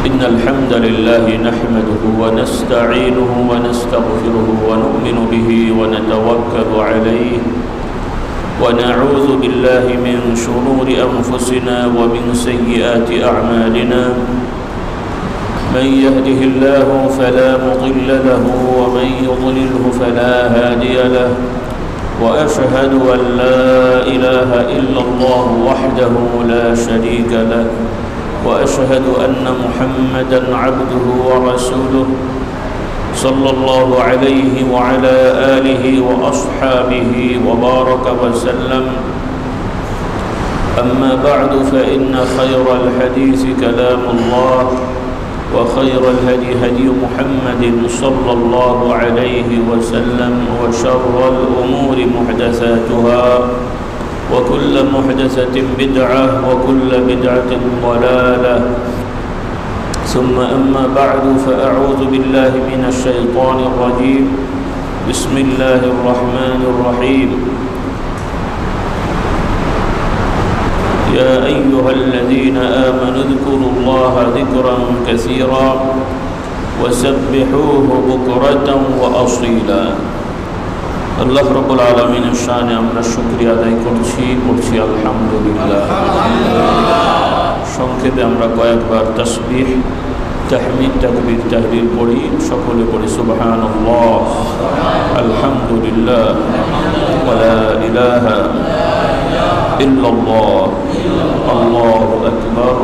إن الحمد لله نحمده ونستعينه ونستغفره ونؤمن به ونتوكل عليه ونعوذ بالله من شرور أنفسنا ومن سيئات أعمالنا من يهده الله فلا مضل له ومن يضلله فلا هادي له وأشهد أن لا إله إلا الله وحده لا شريك له وأشهد أن محمدًا عبده ورسوله صلى الله عليه وعلى آله وأصحابه وبارك وسلم. أما بعد فإن خير الحديث كلام الله وخير الهدي هدي محمد صلى الله عليه وسلم وشر الأمور محدثاتها وكل محدثة بدعة وكل بدعة ضلالة ثم أما بعد فأعوذ بالله من الشيطان الرجيم بسم الله الرحمن الرحيم يا أيها الذين آمنوا اذكروا الله ذكرا كثيرا وسبحوه بكرة وأصيلا আল্লাহ রাব্বুল আলামিনের শানে আমরা শুকরিয়া আদায় করছি আলহামদুলিল্লাহ। সংক্ষেপে আমরা কয়েকবার তাসবিহ, তাহমিদ, তাকবীর, তাহলিল পড়ি, সকলে পড়ি সুবহানাল্লাহ, আলহামদুলিল্লাহ, ওয়া লা ইলাহা ইল্লাল্লাহ, আল্লাহু আকবার,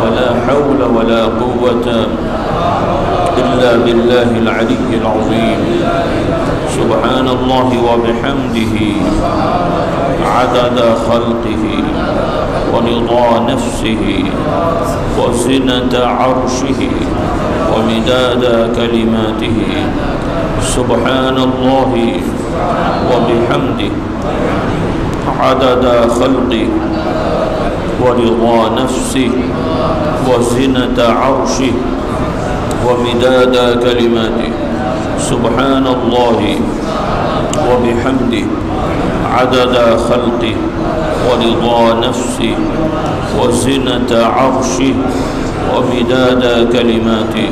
ওয়া লা হাওলা ওয়া লা কুওয়াতা ইল্লা বিল্লাহিল আলিয়্যিল আযীম। سبحان الله وبحمده عدد خلقه ورضا نفسه وزنة عرشه ومداد كلماته. سبحان الله وبحمده عدد خلقه ورضا نفسه وزنة عرشه ومداد كلماته. سبحان الله وبحمده عدد خلقه ورضا نفسه وزنة عرشه ومداد كلماته.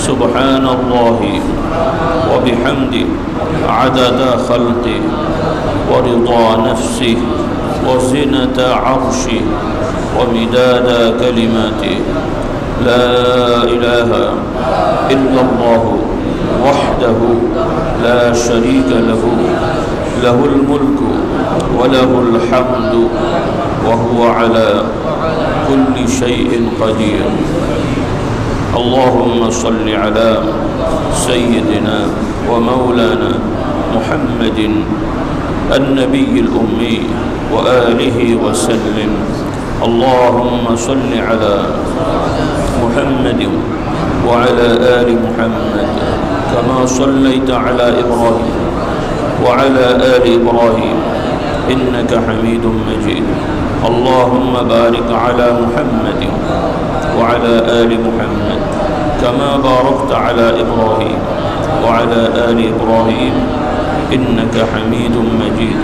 سبحان الله وبحمده عدد خلقه ورضا نفسه وزنة عرشه ومداد كلماته. لا إله إلا الله وحده لا شريك له له الملك وله الحمد وهو على كل شيء قدير. اللهم صل على سيدنا ومولانا محمد النبي الأمي وآله وسلم. اللهم صل على محمد وعلى آل محمد كما صليت على إبراهيم وعلى آل إبراهيم إنك حميد مجيد. اللهم بارك على محمد وعلى آل محمد كما باركت على إبراهيم وعلى آل إبراهيم إنك حميد مجيد.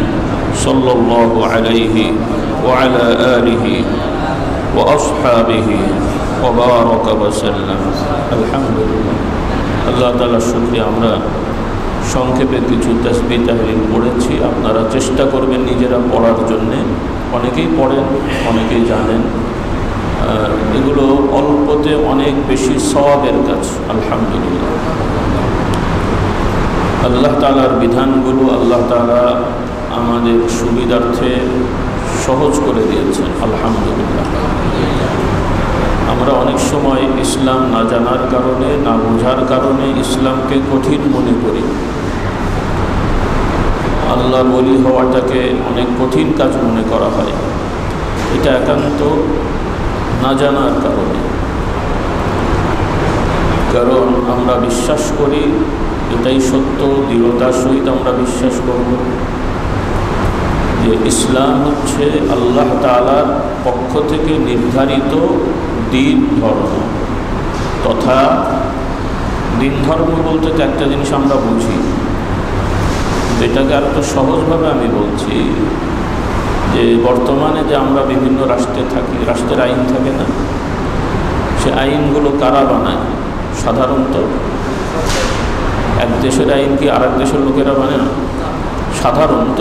صلى الله عليه وعلى آله وأصحابه وبارك وسلم. الحمد لله. আল্লাহ তাআলার শুকরিয়া। আমরা সংক্ষেপে কিছু তাসবিহ তাহলিল পড়েছি, আপনারা চেষ্টা করবেন নিজেরা পড়ার জন্যে। অনেকেই পড়েন, অনেকেই জানেন, এগুলো অল্পতে অনেক বেশি সওয়াবের কাজ। আলহামদুলিল্লাহ। আল্লাহ তাআলার বিধানগুলো আল্লাহ তাআলা আমাদের সুবিধার্থে সহজ করে দিয়েছেন। আলহামদুলিল্লাহ। আমরা অনেক সময় ইসলাম না জানার কারণে, না বোঝার কারণে ইসলামকে কঠিন মনে করি। আল্লাহর ওলি হওয়াটাকে অনেক কঠিন কাজ মনে করা হয়। এটা একান্ত না জানার কারণে। কারণ আমরা বিশ্বাস করি, এটাই সত্য, দৃঢ়তার সহিত আমরা বিশ্বাস করব যে ইসলাম হচ্ছে আল্লাহ তাআলার পক্ষ থেকে নির্ধারিত দিন ধর্ম। তথা দিন ধর্ম বলতে তো একটা জিনিস আমরা বুঝি, এটাকে আর একটু সহজভাবে আমি বলছি যে বর্তমানে যে আমরা বিভিন্ন রাষ্ট্রে থাকি, রাষ্ট্রের আইন থাকে না, সে আইনগুলো কারা বানায়? সাধারণত এক দেশের আইন কি আর এক দেশের লোকেরা বানায় না। সাধারণত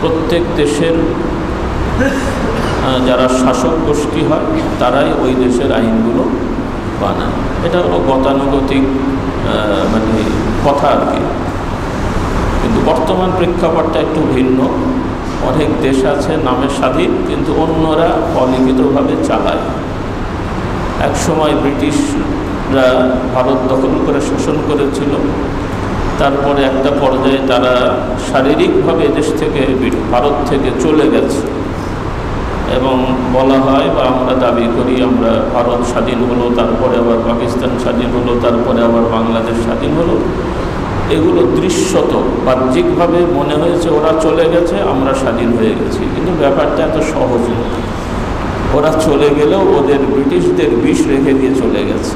প্রত্যেক দেশের যারা শাসক গোষ্ঠী হয় তারাই ওই দেশের আইনগুলো বানায়। এটা হলো গতানুগতিক মানে কথা আর কি। কিন্তু বর্তমান প্রেক্ষাপটটা একটু ভিন্ন। অনেক দেশ আছে নামে স্বাধীন, কিন্তু অন্যরা অলিখিতভাবে চালায়। এক সময় ব্রিটিশরা ভারত দখল করে শাসন করেছিল, তারপরে একটা পর্যায়ে তারা শারীরিকভাবে দেশ থেকে ভারত থেকে চলে গেছে এবং বলা হয় বা আমরা দাবি করি আমরা ভারত স্বাধীন হলো, তারপরে আবার পাকিস্তান স্বাধীন হলো, তারপরে আবার বাংলাদেশ স্বাধীন হলো। এগুলো দৃশ্যত বাহ্যিকভাবে মনে হয়েছে ওরা চলে গেছে, আমরা স্বাধীন হয়ে গেছি, কিন্তু ব্যাপারটা এত সহজ নয়। ওরা চলে গেলেও ওদের ব্রিটিশদের বিষ রেখে দিয়ে চলে গেছে।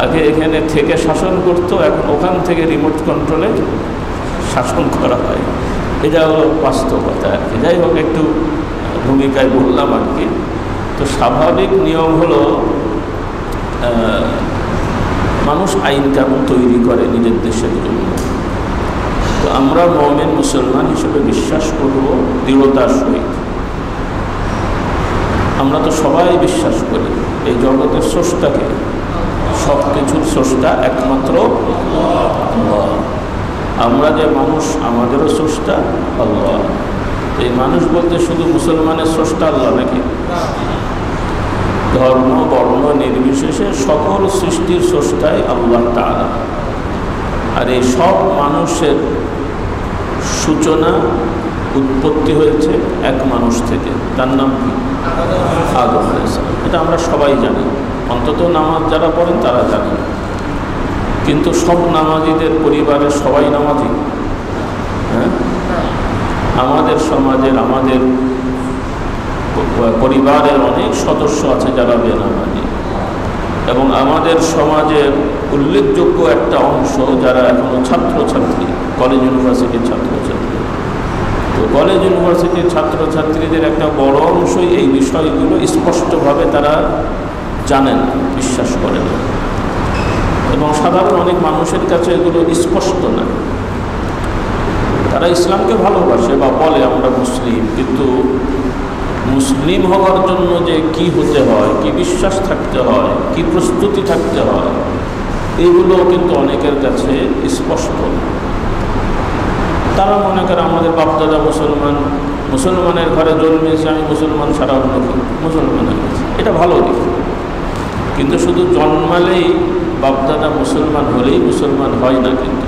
আগে এখানে থেকে শাসন করতো, এখন ওখান থেকে রিমোট কন্ট্রোলে শাসন করা হয়। এটা হলো বাস্তবতা আর কি। যাই হোক, একটু ভূমিকায় বললাম আর কি। তো স্বাভাবিক নিয়ম হলো মানুষ আইন কানুন তৈরি করে নিজের দেশের জন্য। তো আমরা মুমিন মুসলমান হিসেবে বিশ্বাস করব দৃঢ়তার সহিত। আমরা তো সবাই বিশ্বাস করি এই জগতের স্রষ্টাকে, সব কিছুর স্রষ্টা একমাত্র আল্লাহ। আমরা যে মানুষ, আমাদেরও স্রষ্টা আল্লাহ। এই মানুষ বলতে শুধু মুসলমানের স্রষ্টা আল্লাহ নাকি? ধর্ম বর্ণ নির্বিশেষে সকল সৃষ্টির স্রষ্টাই আল্লাহ তাআলা। আর এই সব মানুষের সূচনা উৎপত্তি হয়েছে এক মানুষ থেকে, তার নাম কি? আদম আলাইহিস সালাম। এটা আমরা সবাই জানি, অন্তত নামাজ যারা পড়েন তারা জানেন। কিন্তু সব নামাজিদের পরিবারের সবাই নামাজি? হ্যাঁ, আমাদের সমাজের, আমাদের পরিবারের অনেক সদস্য আছে যারা বেনামাজি, এবং আমাদের সমাজের উল্লেখযোগ্য একটা অংশ যারা এখনো ছাত্রছাত্রী, কলেজ ইউনিভার্সিটির ছাত্রছাত্রী। তো কলেজ ইউনিভার্সিটির ছাত্রছাত্রীদের একটা বড় অংশই এই বিষয়গুলো স্পষ্টভাবে তারা জানেন, বিশ্বাস করেন, এবং সাধারণ অনেক মানুষের কাছে এগুলো স্পষ্ট না। তারা ইসলামকে ভালোবাসে বা বলে আমরা মুসলিম, কিন্তু মুসলিম হওয়ার জন্য যে কি হতে হয়, কি বিশ্বাস থাকতে হয়, কি প্রস্তুতি থাকতে হয়, এইগুলো কিন্তু অনেকের কাছে স্পষ্ট। তারা মনে করে আমাদের বাপদাদা মুসলমান, মুসলমানের ঘরে জন্মেছে, আমি মুসলমান ছাড়া অন্য কি মুসলমান হয়ে গেছে। এটা ভালো দিক, কিন্তু শুধু জন্মালেই বাপদাদা মুসলমান হলেই মুসলমান হয় না। কিন্তু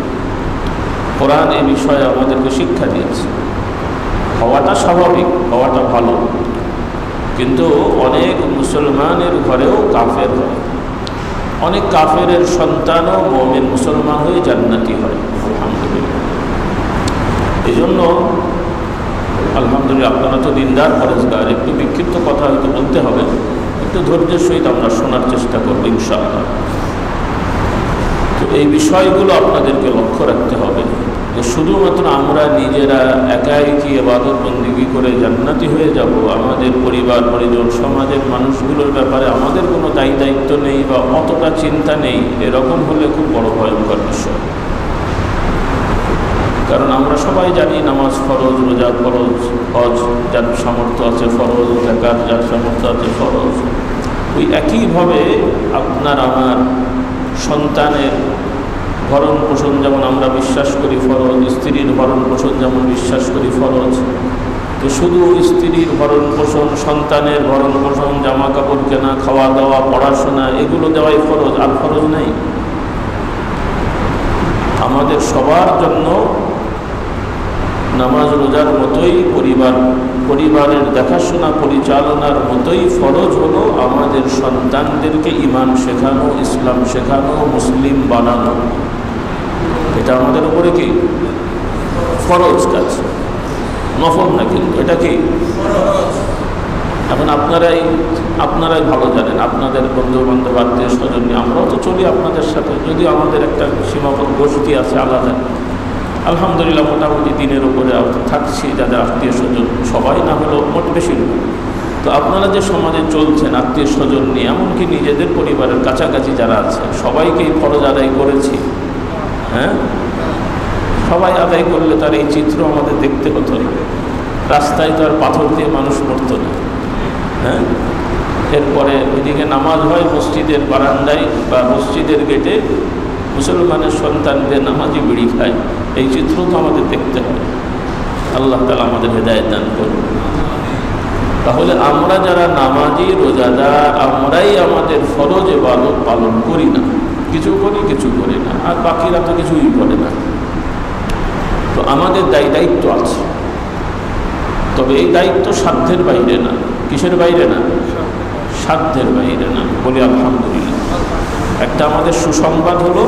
কোরআন এই বিষয়ে আমাদেরকে শিক্ষা দিয়েছে। হওয়াটা স্বাভাবিক, হওয়াটা ভালো, কিন্তু অনেক মুসলমানের ঘরেও কাফের হয়। অনেক কাফের সন্তানও মুমিন মুসলমান হয়ে জান্নাতি হয়, আলহামদুলিল্লাহ। এই জন্য আলহামদুলিল্লাহ, আপনারা তো দিনদার পরেজগার, একটু বিক্ষিপ্ত কথা হয়তো বলতে হবে, একটু ধৈর্যের সহিত আমরা শোনার চেষ্টা করব ইনশাআল্লাহ। তো এই বিষয়গুলো আপনাদেরকে লক্ষ্য রাখতে হবে যে শুধুমাত্র আমরা নিজেরা একাই কি ইবাদত বন্দেগী করে জান্নাতি হয়ে যাব, আমাদের পরিবার পরিজন সমাজের মানুষগুলোর ব্যাপারে আমাদের কোনো দায়িত্ব নেই বা অতটা চিন্তা নেই, এরকম হলে খুব বড় ভয়ঙ্কর বিষয়। কারণ আমরা সবাই জানি নামাজ ফরজ, রোজা ফরজ, হজ যার সামর্থ্য আছে ফরজ, জাকাত যার সামর্থ্য আছে ফরজ। ওই একইভাবে আপনার আমার সন্তানের ভরণ পোষণ যেমন আমরা বিশ্বাস করি ফরজ, স্ত্রীর ভরণ পোষণ যেমন বিশ্বাস করি ফরজ। তো শুধু স্ত্রীর ভরণ পোষণ, সন্তানের ভরণ পোষণ, জামা কাপড় কেনা, খাওয়া দাওয়া, পড়াশোনা, এগুলো দেওয়াই ফরজ, আর ফরজ নেই? আমাদের সবার জন্য নামাজ রোজার মতোই পরিবারের দেখাশোনা পরিচালনার মতোই ফরজ হলো আমাদের সন্তানদেরকে ঈমান শেখানো, ইসলাম শেখানো, মুসলিম বানানো। এটা আমাদের উপরে কি ফরজ কাজ, নফল না। কিন্তু এটা কি এখন আপনারাই ভালো জানেন, আপনাদের বন্ধু বান্ধব আত্মীয় স্বজন নিয়ে আমরাও তো চলি আপনাদের সাথে, যদিও আমাদের একটা সীমাবদ্ধ গোষ্ঠী আছে আলাদা। আলহামদুলিল্লাহ মোটামুটি দিনের উপরে থাকছি, যাদের আত্মীয় স্বজন সবাই না হলেও মোট বেশিরভাগ। তো আপনারা যে সমাজে চলছেন আত্মীয় স্বজন নিয়ে, এমনকি নিজেদের পরিবারের কাছাকাছি যারা আছে সবাইকেই ফরজ আদায় করেছি। হ্যাঁ, সবাই আদায় করলে তার এই চিত্র আমাদের দেখতে হতো না। রাস্তায় তো আর পাথর দিয়ে মানুষ পড়তো না। হ্যাঁ, এরপরে ওইদিকে নামাজ হয় মসজিদের বারান্দায় বা মসজিদের গেটে, মুসলমানের সন্তানদের নামাজি বিড়ি খায়। এই চিত্র তো আমাদের দেখতে হবে। আল্লাহ তাআলা আমাদের হেদায়েত দান করুন। তাহলে আমরা যারা নামাজি রোজাদার, আমরাই আমাদের ফরজ ইবাদত পালন করি না, কিছু করি কিছু করি না, আর বাকিরা তো কিছুই করে না। তো আমাদের দায়িত্ব আছে, তবে এই দায়িত্ব সাধ্যের বাইরে না। কিসের বাইরে না? সাধ্যের বাইরে না। বলি আলহামদুলিল্লাহ। একটা আমাদের সুসংবাদ হলো,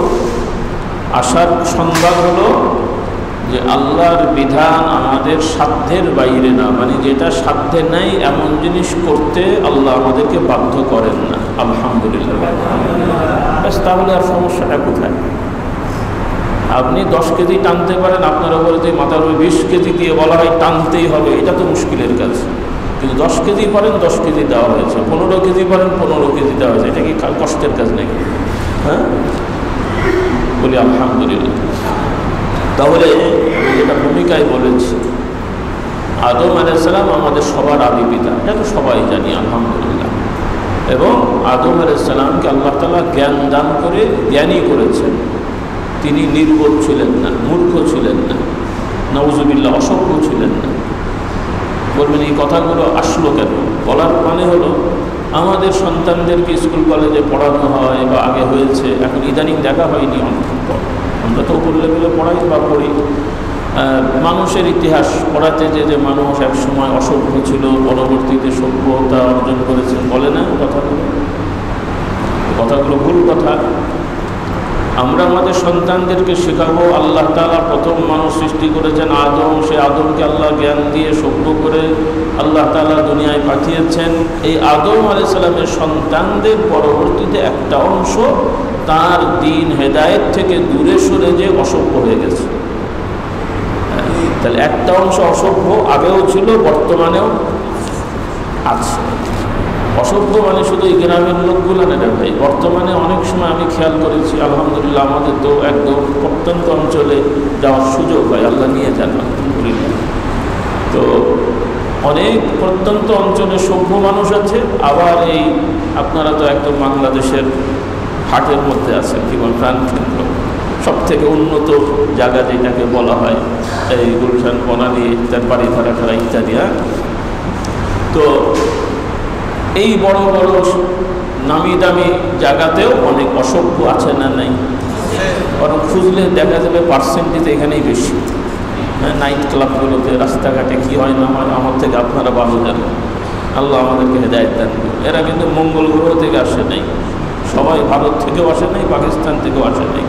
আশার সংবাদ হলো যে আল্লাহর বিধান আমাদের সাধ্যের বাইরে না, মানে যেটা সাধ্যে নাই এমন জিনিস করতে আল্লাহ আমাদেরকে বাধ্য করেন না। আলহামদুলিল্লাহ। ব্যাস, তাহলে আর সমস্যাটা কোথায়? আপনি 10 কেজি টানতে পারেন, আপনার উপরে যে মাথার উপরে 20 কেজি দিয়ে বলা হয় টানতেই হবে, এটা তো মুশকিলের কাজ। কিন্তু 10 কেজি পারেন, 10 কেজি দেওয়া হয়েছে, 15 কেজি পারেন, 15 কেজি দেওয়া হয়েছে, এটা কি কষ্টের কাজ নাকি? হ্যাঁ, বলি আলহামদুলিল্লাহ। তাহলে যেটা ভূমিকায় বলেছি, আদম আলাইহিস সালাম আমাদের সবার আদি পিতা, এটা তো সবাই জানি আলহামদুলিল্লাহ। এবং আদম আলাইহিস সালামকে আল্লাহ তাআলা জ্ঞান দান করে জ্ঞানী করেছেন। তিনি নির্বোধ ছিলেন না, মূর্খ ছিলেন না, নাউজুবিল্লাহ অসভ্য ছিলেন না। বলবেন এই কথাগুলো আসলো কেন? বলার মানে হলো আমাদের সন্তানদেরকে স্কুল কলেজে পড়ানো হয় বা আগে হয়েছে, এখন ইদানিং দেখা হয়নি অনেক। আমরা তো উপর লেভেলে পড়াই বা পড়ি। মানুষের ইতিহাস পড়াতে যে মানুষ এক সময় অসভ্য ছিল, পরবর্তীতে সভ্যতা অর্জন করেছে, বলে না কথাগুলো ভুল কথা। আমরা আমাদের সন্তানদেরকে শেখাবো আল্লাহ তাআলা প্রথম মানুষ সৃষ্টি করেছেন আদম, সে আদমকে আল্লাহ জ্ঞান দিয়ে সভ্য করে আল্লাহ তাআলা দুনিয়ায় পাঠিয়েছেন। এই আদম আলাইহিস সালামের সন্তানদের পরবর্তীতে একটা অংশ তার দ্বীন হেদায়েত থেকে দূরে সরে যে অসভ্য হয়ে গেছে। তাহলে একটা অংশ অসভ্য আগেও ছিল, বর্তমানেও আছে। অসভ্য মানে শুধু এই গ্রামের লোকগুলো না ভাই, বর্তমানে অনেক সময় আমি খেয়াল করেছি আলহামদুলিল্লাহ আমাদের তো একদম প্রত্যন্ত অঞ্চলে যাওয়ার সুযোগ হয়, আল্লাহ নিয়ে যান আলহামদুলিল্লাহ। তো অনেক প্রত্যন্ত অঞ্চলে সভ্য মানুষ আছে, আবার এই আপনারা তো একদম বাংলাদেশের হাটের মধ্যে আছেন, কি বল প্রাণকেন্দ্র, সব থেকে উন্নত জায়গা যেটাকে বলা হয় এই গুলশান, বনানী, তার বাড়ি ধারা ঠারা ইত্যাদি। তো এই বড় বড় নামি দামি জায়গাতেও অনেক অসভ্য আছে না নাই? বরং খুঁজলে দেখা যাবে পার্সেন্টেজ এখানেই বেশি। হ্যাঁ, নাইট ক্লাবগুলোতে, রাস্তাঘাটে কী হয় না হয় আমার থেকে আপনারা ভালো জানেন। আল্লাহ আমাদেরকে হেদায়েত দান করুন। এরা কিন্তু মঙ্গল গ্রহ থেকে আসে নাই, সবাই ভারত থেকেও আসে নাই, পাকিস্তান থেকেও আসে নাই।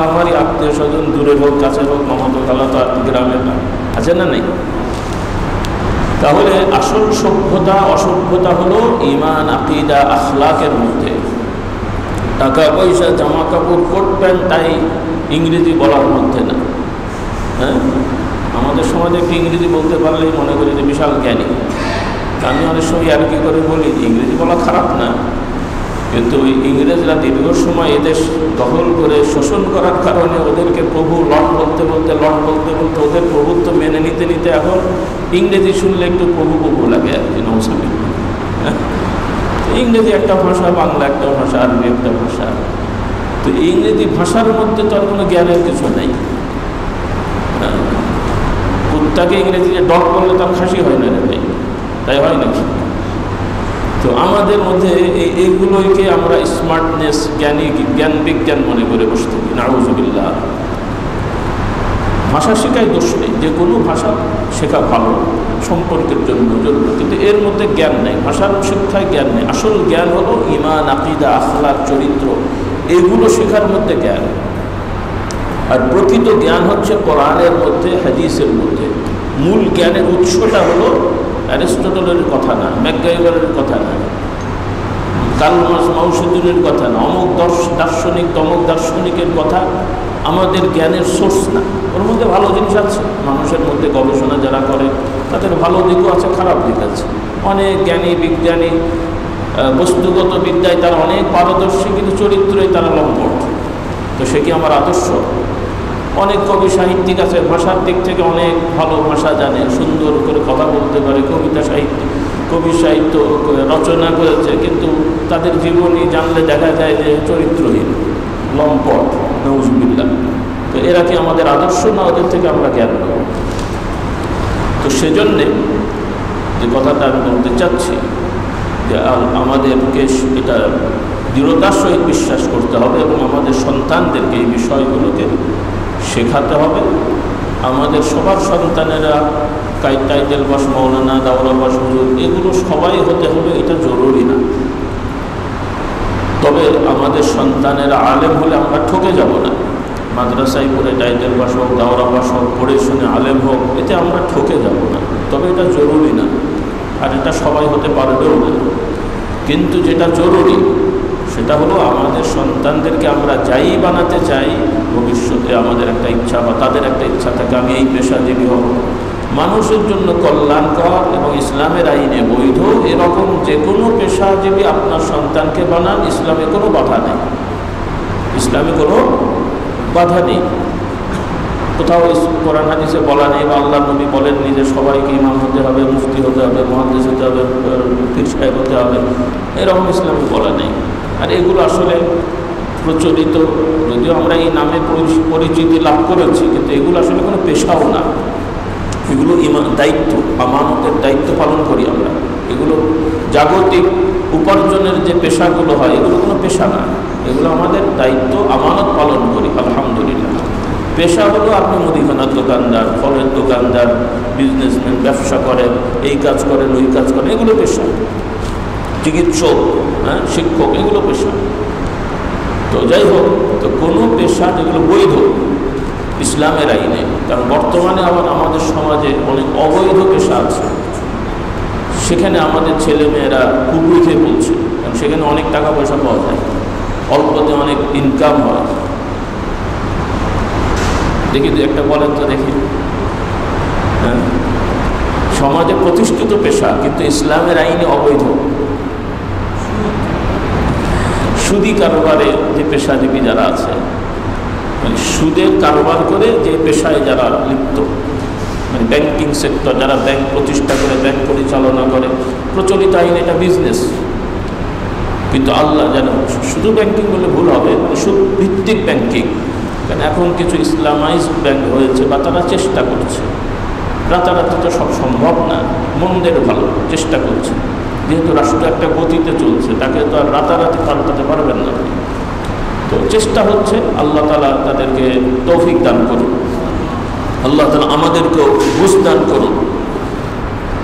আমারই আত্মীয় স্বজন, দূরের হোক কাছের হোক, মমতা খালা তো গ্রামের না আছে না নেই? তাহলে আসল সভ্যতা অসভ্যতা হলো ঈমান, আকীদা, আখলাকের মধ্যে। টাকা পয়সা, জামা কাপড়, কোট প্যান্ট, তাই ইংরেজি বলার মধ্যে না। হ্যাঁ, আমাদের সমাজে একটু ইংরেজি বলতে পারলেই মনে করি যে বিশাল জ্ঞানী। আমি অনেক সময় আর কি করে বলি, ইংরেজি বলা খারাপ না, কিন্তু ওই ইংরেজরা দীর্ঘ সময় এদেশ দখল করে শোষণ করার কারণে ওদেরকে প্রভু লর্ড বলতে বলতে ওদের প্রভুত্ব মেনে নিতে নিতে এখন ইংরেজি শুনলে একটু প্রভু লাগে আর কি। নৌসামি ইংরেজি একটা ভাষা, বাংলা একটা ভাষা, আরবি একটা ভাষা। তো ইংরেজি ভাষার মধ্যে তো আর কোনো জ্ঞানের কিছু নেই। কুত্তাকে ইংরেজিতে ডগ বললে তার খাসি হয় না রে ভাই, তাই হয় নাকি? তো আমাদের মধ্যে এইগুলোকে আমরা স্মার্টনেস, জ্ঞান বিজ্ঞান মনে করে বসে থাকি। নাউজুবিল্লাহ। ভাষা শেখায় দোষ নেই, যে কোনো ভাষা শেখা ভালো, সম্পর্কের জন্য জরুরি, কিন্তু এর মধ্যে জ্ঞান নেই, ভাষার শিক্ষায় জ্ঞান নেই। আসল জ্ঞান হলো ঈমান, আকীদা, আখলাক, চরিত্র, এগুলো শেখার মধ্যে জ্ঞান। আর প্রকৃত জ্ঞান হচ্ছে কোরআনের মধ্যে, হাদিসের মধ্যে। মূল জ্ঞানের উৎসটা হলো অ্যারিস্টটলের কথা না, ম্যাকগাইভারের কথা না, কার্ল মাউসুদ্দিনের কথা না, অমুক দার্শনিক তমুক দার্শনিকের কথা আমাদের জ্ঞানের সোর্স না। ওর মধ্যে ভালো জিনিস আছে, মানুষের মধ্যে গবেষণা যারা করে তাদের ভালো দিকও আছে, খারাপ দিক আছে। অনেক জ্ঞানী বিজ্ঞানী বস্তুগত বিদ্যায় তারা অনেক পারদর্শী, কিন্তু চরিত্রে তারা লম্পট। তো সে কি আমার আদর্শ? অনেক কবি সাহিত্যিক আছে, ভাষার দিক থেকে অনেক ভালো ভাষা জানে, সুন্দর করে কথা বলতে পারে, কবি সাহিত্য রচনা করেছে, কিন্তু তাদের জীবনী জানলে দেখা যায় যে চরিত্রহীন, লম্পট, নাউজুবিল্লাহ। তো এরা কি আমাদের আদর্শ না? ওদের থেকে আমরা জ্ঞান নেব। তো সেজন্যে যে কথাটা আমি বলতে চাচ্ছি যে আমাদেরকে এটা দৃঢ়তার সহিত বিশ্বাস করতে হবে এবং আমাদের সন্তানদেরকে এই বিষয়গুলোকে শেখাতে হবে। আমাদের সবার সন্তানেরা টাইটেল পাস, মৌলানা, দাওরা পাস, হুজুর, এগুলো সবাই হতে হবে, এটা জরুরি না। তবে আমাদের সন্তানেরা আলেম হলে আমরা ঠকে যাব না। মাদ্রাসায় পড়ে টাইটেল পাস হোক, দাওরা পাস হোক, পড়ে শুনে আলেম হোক, এতে আমরা ঠকে যাব না। তবে এটা জরুরি না, আর এটা সবাই হতে পারবেও না। কিন্তু যেটা জরুরি সেটা হলো আমাদের সন্তানদেরকে আমরা যাই বানাতে চাই, ভবিষ্যতে আমাদের একটা ইচ্ছা বা তাদের একটা ইচ্ছা থাকে আমি এই পেশাজীবী হব, মানুষের জন্য কল্যাণকর এবং ইসলামের আইনে বৈধ এরকম যে কোনো পেশাজীবী আপনার সন্তানকে বানান, ইসলামে কোনো বাধা নেই। ইসলামে কোনো বাধা নেই। কোথাও কোরআন হাদিসে বলা নেই বা আল্লাহ নবী বলেননি যে সবাইকে ইমাম হতে হবে, মুফতি হতে হবে, মুহাদ্দিস হতে হবে, পীর সাহেব হতে হবে, এরকম ইসলামে বলা নেই। আর এগুলো আসলে প্রচলিত, যদিও আমরা এই নামে পরিচিতি লাভ করেছি, কিন্তু এগুলো আসলে কোনো পেশাও না। এগুলো দায়িত্ব, আমানতের দায়িত্ব পালন করি আমরা। এগুলো জাগতিক উপার্জনের যে পেশাগুলো হয়, এগুলো কোনো পেশা না, এগুলো আমাদের দায়িত্ব, আমানত পালন করি আলহামদুলিল্লাহ। পেশা হলো আপনি মুদিখানার দোকানদার, ফলের দোকানদার, বিজনেসম্যান, ব্যবসা করেন, এই কাজ করেন, ওই কাজ করেন, এগুলো পেশা। চিকিৎসক, শিক্ষক, এগুলো পেশা। তো যাই হোক, তো কোনো পেশা যেগুলো বৈধ ইসলামের আইনে, কারণ বর্তমানে আবার আমাদের সমাজে অনেক অবৈধ পেশা আছে, সেখানে আমাদের ছেলেমেয়েরা কুকুর খেয়ে বলছে, কারণ সেখানে অনেক টাকা পয়সা পাওয়া যায়, অল্পতে অনেক ইনকাম হয়। দেখি তো একটা বলেন তো দেখি, সমাজে প্রতিষ্ঠিত পেশা কিন্তু ইসলামের আইনে অবৈধ। সুদি কারবারে যে পেশাজীবী যারা আছে, মানে সুদের কারবার করে যে পেশায় যারা লিপ্ত, মানে ব্যাংকিং সেক্টর, যারা ব্যাংক প্রতিষ্ঠা করে, ব্যাংক পরিচালনা করে, প্রচলিত আইনে এটা বিজনেস। কিন্তু আল্লাহ যেন, শুধু ব্যাংকিং বলে ভুল হবে, মানে সুদ ভিত্তিক ব্যাংকিং, কারণ এখন কিছু ইসলামাইজড ব্যাংক হয়েছে বা তারা চেষ্টা করছে। রাতারাতি তো সব সম্ভব না, মন্দের ভালো চেষ্টা করছে, যেহেতু রাষ্ট্র একটা গতিতে চলছে, তাকে তো আর রাতারাতি পাল্টাতে পারবেন না। তো চেষ্টা হচ্ছে, আল্লাহ তাআলা তাদেরকে তৌফিক দান করুন, আল্লাহ তাআলা আমাদেরকেও বুঝ দান করুন।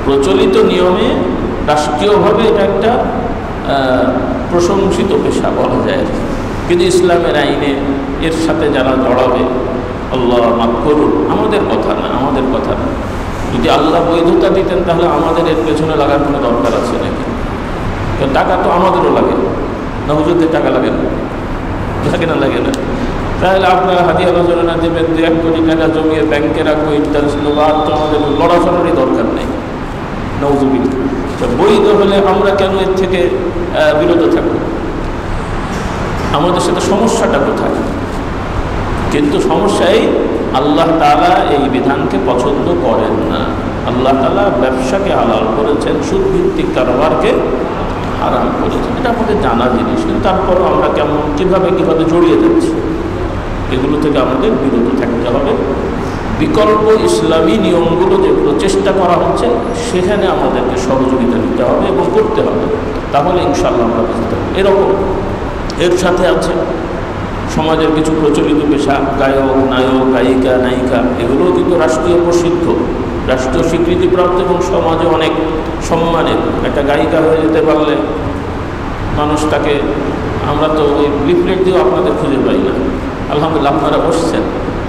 প্রচলিত নিয়মে রাষ্ট্রীয়ভাবে এটা একটা প্রশংসিত পেশা বলা যায়, কিন্তু ইসলামের আইনে এর সাথে যারা জড়াবে, আল্লাহ মাফ করুন, আমাদের কথা না, আমাদের কথা না। যদি আল্লাহ বৈধতা দিতেন তাহলে আমাদের এর পেছনে লাগার কোনো দরকার আছে নাকি? কারণ টাকা তো আমাদেরও লাগে না, হুজুরদের টাকা লাগে না, লাগে না, লাগে না। তাহলে আপনারা হাদিয়া রচনা দেবেন, 1 কোটি টাকা জমিয়ে ব্যাংকে রাখবো, ইন্টারেস্ট নেবো, আর তো আমাদের লড়াচড়ারই দরকার নেই। নাউজুবিল্লাহ। বৈধ হলে আমরা কেন এর থেকে বিরত থাকবো? আমাদের সাথে সমস্যাটা কোথায়? কিন্তু সমস্যা এই, আল্লাহ তাআলা এই বিধানকে পছন্দ করেন না। আল্লাহ তাআলা ব্যবসাকে হালাল করেছেন, সুদ ভিত্তিক কারবারকে হারাম করেছেন। এটা আমাদের জানা জিনিস, কিন্তু তারপরও আমরা কীভাবে জড়িয়ে যাচ্ছি, এগুলো থেকে আমাদের বিরত থাকতে হবে। বিকল্প ইসলামী নিয়মগুলো যেগুলো চেষ্টা করা হচ্ছে, সেখানে আমাদেরকে সহযোগিতা দিতে হবে এবং করতে হবে, তাহলে ইনশাআল্লাহ আমরা বুঝতে হবে। এরকম এর সাথে আছে সমাজের কিছু প্রচলিত পেশা, গায়ক, নায়ক, গায়িকা, নায়িকা, এগুলোও কিন্তু রাষ্ট্রীয় প্রসিদ্ধ, রাষ্ট্রীয় স্বীকৃতিপ্রাপ্ত এবং সমাজে অনেক সম্মানের। একটা গায়িকা হয়ে যেতে পারলে মানুষ তাকে, আমরা তো ওই লিফলেট দিয়েও আপনাদের খুঁজে পাই না, আলহামদুলিল্লাহ আপনারা বসছেন।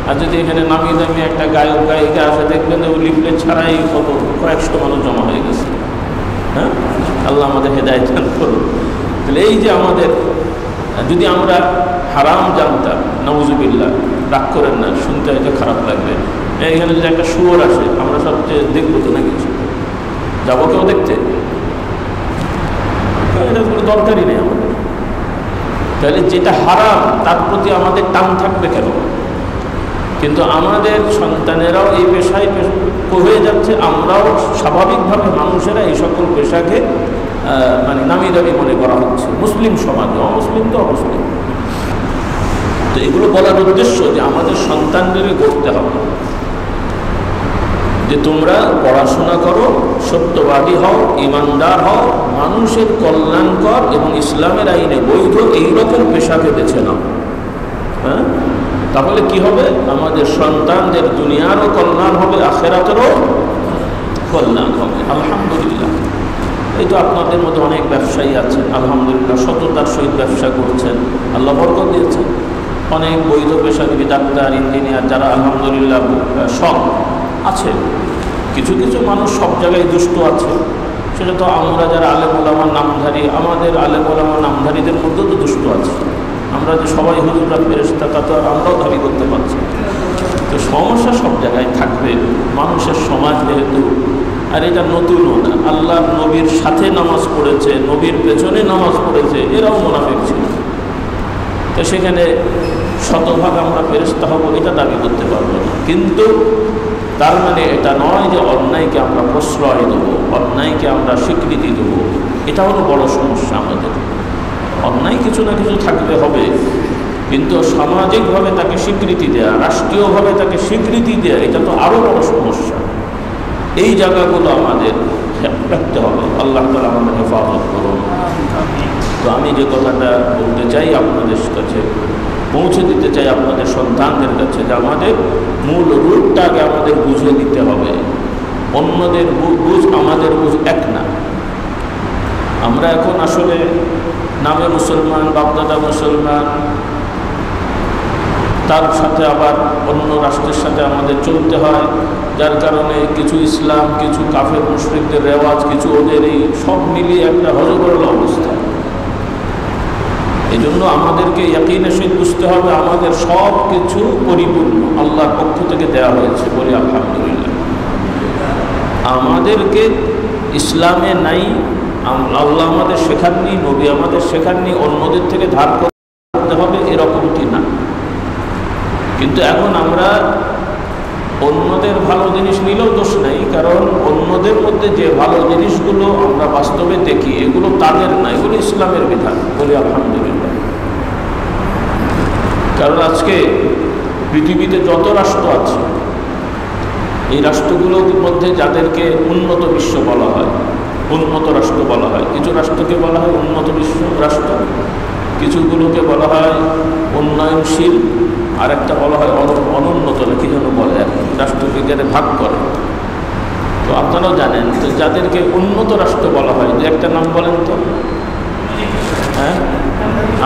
আর যদি এখানে নামি দামি একটা গায়ক গায়িকা আসে, দেখবেন ওই লিফলেট ছাড়াই কয়েকশো মানুষ জমা হয়ে গেছে। হ্যাঁ, আল্লাহ আমাদের হেদায়েত দান করুন। তাহলে এই যে আমাদের, যদি আমরা হারাম জানতাম, নাউজুবিল্লাহ, রাগ করেন না, শুনতে হয়তো খারাপ লাগবে, এখানে যদি একটা শুয়োর আসে, আমরা সবচেয়ে দেখবো তো নাকি? যাবো কেউ দেখতে? এটা কোনো দরকারই নেই আমাদের। তাহলে যেটা হারাম তার প্রতি আমাদের টান থাকবে কেন? কিন্তু আমাদের সন্তানেরাও এই পেশায় হয়ে যাচ্ছে, আমরাও স্বাভাবিকভাবে মানুষেরা এই সকল পেশাকে মানে নামি দামি মনে করা হচ্ছে মুসলিম সমাজে, অমুসলিম তো অমুসলিম। তো এগুলো বলার উদ্দেশ্য যে আমাদের সন্তানদের করতে হবে যে তোমরা পড়াশোনা করো, সত্যবাদী হও, ইমানদার হও, মানুষের কল্যাণকর এবং ইসলামের আইনে বৈধ এইরকম পেশাকে বেছে নাও। হ্যাঁ, তাহলে কি হবে? আমাদের সন্তানদের দুনিয়ারও কল্যাণ হবে, আখেরাতেরও কল্যাণ হবে। আলহামদুলিল্লাহ, এই তো আপনাদের মধ্যে অনেক ব্যবসায়ী আছেন, আলহামদুলিল্লাহ সততার সহিত ব্যবসা করছেন, আল্লাহ বরকত দিয়েছেন। অনেক বৈধ পেশাজীবী ডাক্তার, ইঞ্জিনিয়ার যারা আলহামদুলিল্লাহ সব আছে। কিছু কিছু মানুষ সব জায়গায় দুষ্ট আছে, সেটা তো আমরা যারা আলেম ওলামা নামধারী, আমাদের আলেম ওলামা নামধারীদের মধ্যেও তো দুষ্ট আছে। আমরা যে সবাই হুজুররা ফেরেশতা তা তো আমরাও দাবি করতে পারছি। তো সমস্যা সব জায়গায় থাকবে, মানুষের সমাজ যেহেতু। আর এটা নতুনও না, আল্লাহ নবীর সাথে নামাজ পড়েছে, নবীর পেছনে নামাজ পড়েছে, এরাও মুনাফিক ছিল। তো সেখানে শতভাগ আমরা ফেরেশতা হব এটা দাবি করতে পারবো না। কিন্তু তার মানে এটা নয় যে অন্যায়কে আমরা প্রশ্রয় দেবো, অন্যায়কে আমরা স্বীকৃতি দেবো। এটা হলো বড় সমস্যা আমাদের। অন্যায় কিছু না কিছু থাকতে হবে, কিন্তু সামাজিকভাবে তাকে স্বীকৃতি দেওয়া, রাষ্ট্রীয়ভাবে তাকে স্বীকৃতি দেওয়া, এটা তো আরও বড় সমস্যা। এই জায়গাগুলো আমাদের রাখতে হবে। আল্লাহ তাআলা আমাদের হেফাজত করুন। তো আমি যে কথাটা বলতে চাই আপনাদের কাছে, পৌঁছে দিতে চাই আপনাদের সন্তানদের কাছে, যে আমাদের মূল রূপটা আগে আমাদের বুঝে দিতে হবে। অন্যদের বুঝ আমাদের বুঝ এক না। আমরা এখন আসলে নামে মুসলমান, বাপদাদা মুসলমান, তার সাথে আবার অন্য রাষ্ট্রের সাথে আমাদের চলতে হয়, যার কারণে কিছু ইসলাম, কিছু কাফের মুশরিকদের রেওয়াজ, কিছু ওদের, এই সব মিলিয়ে একটা হযবরল অবস্থা। এই জন্য আমাদেরকে ইয়াকিনের সহিত বুঝতে হবে আমাদের সব কিছু পরিপূর্ণ আল্লাহর পক্ষ থেকে দেওয়া হয়েছে, বলি আলহামদুলিল্লাহ। আমাদেরকে ইসলামে নাই, আল্লাহ আমাদের শেখাননি, নবী আমাদের শেখাননি, অন্যদের থেকে ধার করতে হবে এরকমটি না। কিন্তু এখন আমরা অন্যদের ভালো জিনিস নিলেও দোষ নেই, কারণ অন্যদের মধ্যে যে ভালো জিনিসগুলো আমরা বাস্তবে দেখি এগুলো তাদের না, এগুলো ইসলামের বিধান, বলি আলহামদুলিল্লাহ। কারণ আজকে পৃথিবীতে যত রাষ্ট্র আছে, এই রাষ্ট্রগুলোর মধ্যে যাদেরকে উন্নত বিশ্ব বলা হয়, উন্নত রাষ্ট্র বলা হয়, কিছু রাষ্ট্রকে বলা হয় উন্নত বিশ্ব রাষ্ট্র, কিছুগুলোকে বলা হয় উন্নয়নশীল, আর একটা বলা হয় অনুন্নত, কি যেন বলে, রাষ্ট্রবিজ্ঞানে ভাগ করে। তো আপনারাও জানেন, তো যাদেরকে উন্নত রাষ্ট্র বলা হয়, যে একটা নাম বলেন তো। হ্যাঁ,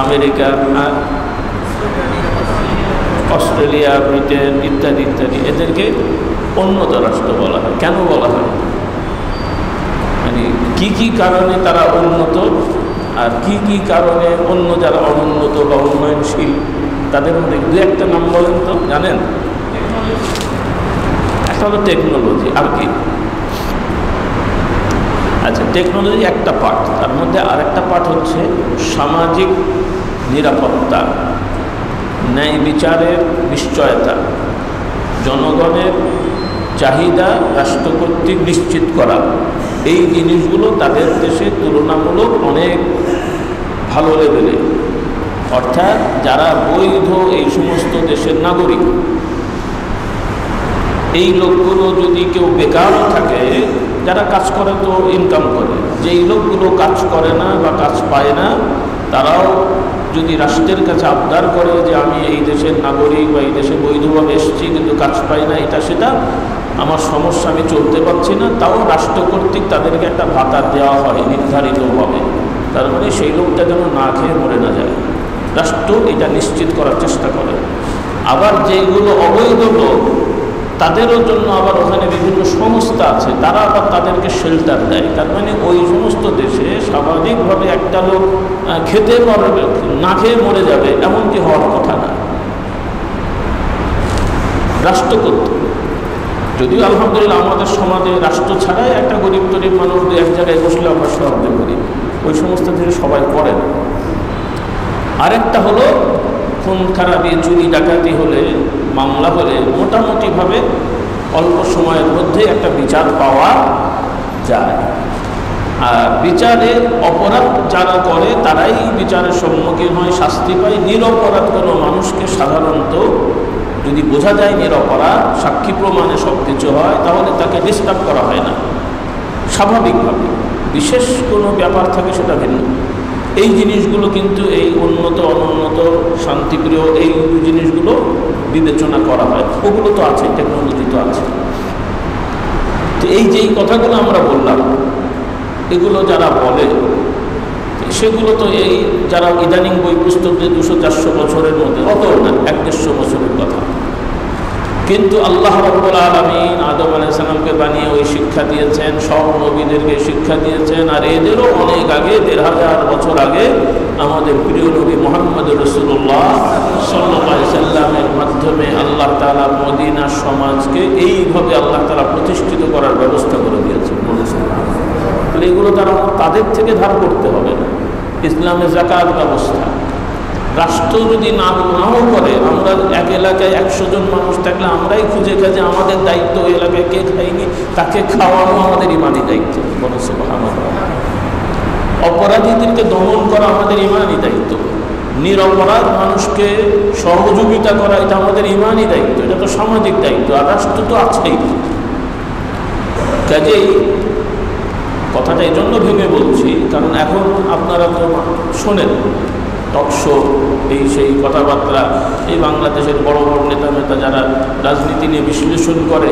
আমেরিকা, অস্ট্রেলিয়া, ব্রিটেন ইত্যাদি ইত্যাদি, এদেরকে উন্নত রাষ্ট্র বলা হয়। কেন বলা হয়? মানে কি কি কারণে তারা উন্নত, আর কি কি কারণে অন্য যারা অনুন্নত বা উন্নয়নশীল, তাদের মধ্যে দু একটা নাম বলেন তো, জানেন? একটা হলো টেকনোলজি, আর কি? আচ্ছা, টেকনোলজি একটা পার্ট, তার মধ্যে আরেকটা পার্ট হচ্ছে সামাজিক নিরাপত্তা, ন্যায় বিচারের নিশ্চয়তা, জনগণের চাহিদা রাষ্ট্র কর্তৃক নিশ্চিত করা। এই জিনিসগুলো তাদের দেশে তুলনামূলক অনেক ভালো লেভেলে। অর্থাৎ যারা বৈধ এই সমস্ত দেশের নাগরিক, এই লোকগুলো যদি কেউ বেকারও থাকে, যারা কাজ করে তো ইনকাম করে, যেই লোকগুলো কাজ করে না বা কাজ পায় না, তারাও যদি রাষ্ট্রের কাছে আবদার করে যে আমি এই দেশের নাগরিক বা এই দেশে বৈধভাবে এসেছি কিন্তু কাজ পাই না, এটা সেটা আমার সমস্যা, আমি চলতে পারছি না, তাও রাষ্ট্র কর্তৃক তাদেরকে একটা ভাতা দেওয়া হয় নির্ধারিতভাবে। তার মানে সেই লোকটা যেন না খেয়ে মরে না যায়, রাষ্ট্র এটা নিশ্চিত করার চেষ্টা করে। আবার যেগুলো অবৈধ লোক, তাদেরও জন্য আবার ওখানে বিভিন্ন সংস্থা আছে, তারা আবার তাদেরকে শেল্টার দেয়। তার মানে ওই সমস্ত দেশে স্বাভাবিকভাবে একটা লোক খেতে মরবে, না খেয়ে মরে যাবে, এমনটি হওয়ার কথা না। রাষ্ট্র করতে, যদিও আলহামদুলিল্লাহ আমাদের সমাজে রাষ্ট্র ছাড়াই একটা গরিব মানুষ দু এক জায়গায় বসলে আমরা সাহায্য করি, ওই সমস্ত থেকে সবাই করে না। আরেকটা হলো খুন খারাপি, চুরি ডাকাতি হলে, মামলা হলে মোটামুটিভাবে অল্প সময়ের মধ্যে একটা বিচার পাওয়া যায়। আর বিচারের অপরাধ যারা করে তারাই বিচারের সম্মুখীন হয়, শাস্তি পায়। নিরপরাধ কোনো মানুষকে সাধারণত যদি বোঝা যায় নিরপরাধ, সাক্ষী প্রমাণে সব কিছু হয়, তাহলে তাকে ডিস্টার্ব করা হয় না স্বাভাবিকভাবে। বিশেষ কোনো ব্যাপার থাকে সেটা ভিন্ন। এই জিনিসগুলো কিন্তু এই উন্নত অনুন্নত শান্তিপ্রিয় এই জিনিসগুলো বিবেচনা করা হয়। ওগুলো তো আছে, টেকনোলজি তো আছে। তো এই যেই কথাগুলো আমরা বললাম, এগুলো যারা বলে সেগুলো তো এই যারা ইদানিং বই পুস্তক যে 200-400 বছরের মধ্যে, অত না, 100-150 বছরের কথা। কিন্তু আল্লাহ রাব্বুল আলামিন আদম আলাইহিস সালামকে বানিয়ে ওই শিক্ষা দিয়েছেন, সব নবীদেরকে শিক্ষা দিয়েছেন। আর এদেরও অনেক আগে, 1500 বছর আগে আমাদের প্রিয় নবী মুহাম্মদ রাসূলুল্লাহ সাল্লাল্লাহু আলাইহি সাল্লামের মাধ্যমে আল্লাহ তাআলা মদিনা সমাজকে এইভাবে আল্লাহ তাআলা প্রতিষ্ঠিত করার ব্যবস্থা করে দিয়েছেন। তাহলে এগুলো তারা তাদের থেকে ধার করতে হবে না। ইসলামে যাকাত ব্যবস্থা, রাষ্ট্র যদি নাও করে, আমরা এক এলাকায় 100 জন মানুষ থাকলে আমরাই খুঁজে খাজে আমাদের দায়িত্ব, ওই এলাকায় কে খাইনি তাকে খাওয়ানো আমাদের ইমানি দায়িত্ব। অপরাধীদেরকে দমন করা আমাদের ইমানি দায়িত্ব। নিরপরাধ মানুষকে সহযোগিতা করা এটা আমাদের ইমানি দায়িত্ব, এটা তো সামাজিক দায়িত্ব। আর রাষ্ট্র তো আছেই। কাজেই কথাটা এই জন্য ভেঙে বলছি, কারণ এখন আপনারা তো শোনেন টকশো, এই সেই কথাবার্তা, এই বাংলাদেশের বড় বড় নেতা যারা রাজনীতি নিয়ে বিশ্লেষণ করে,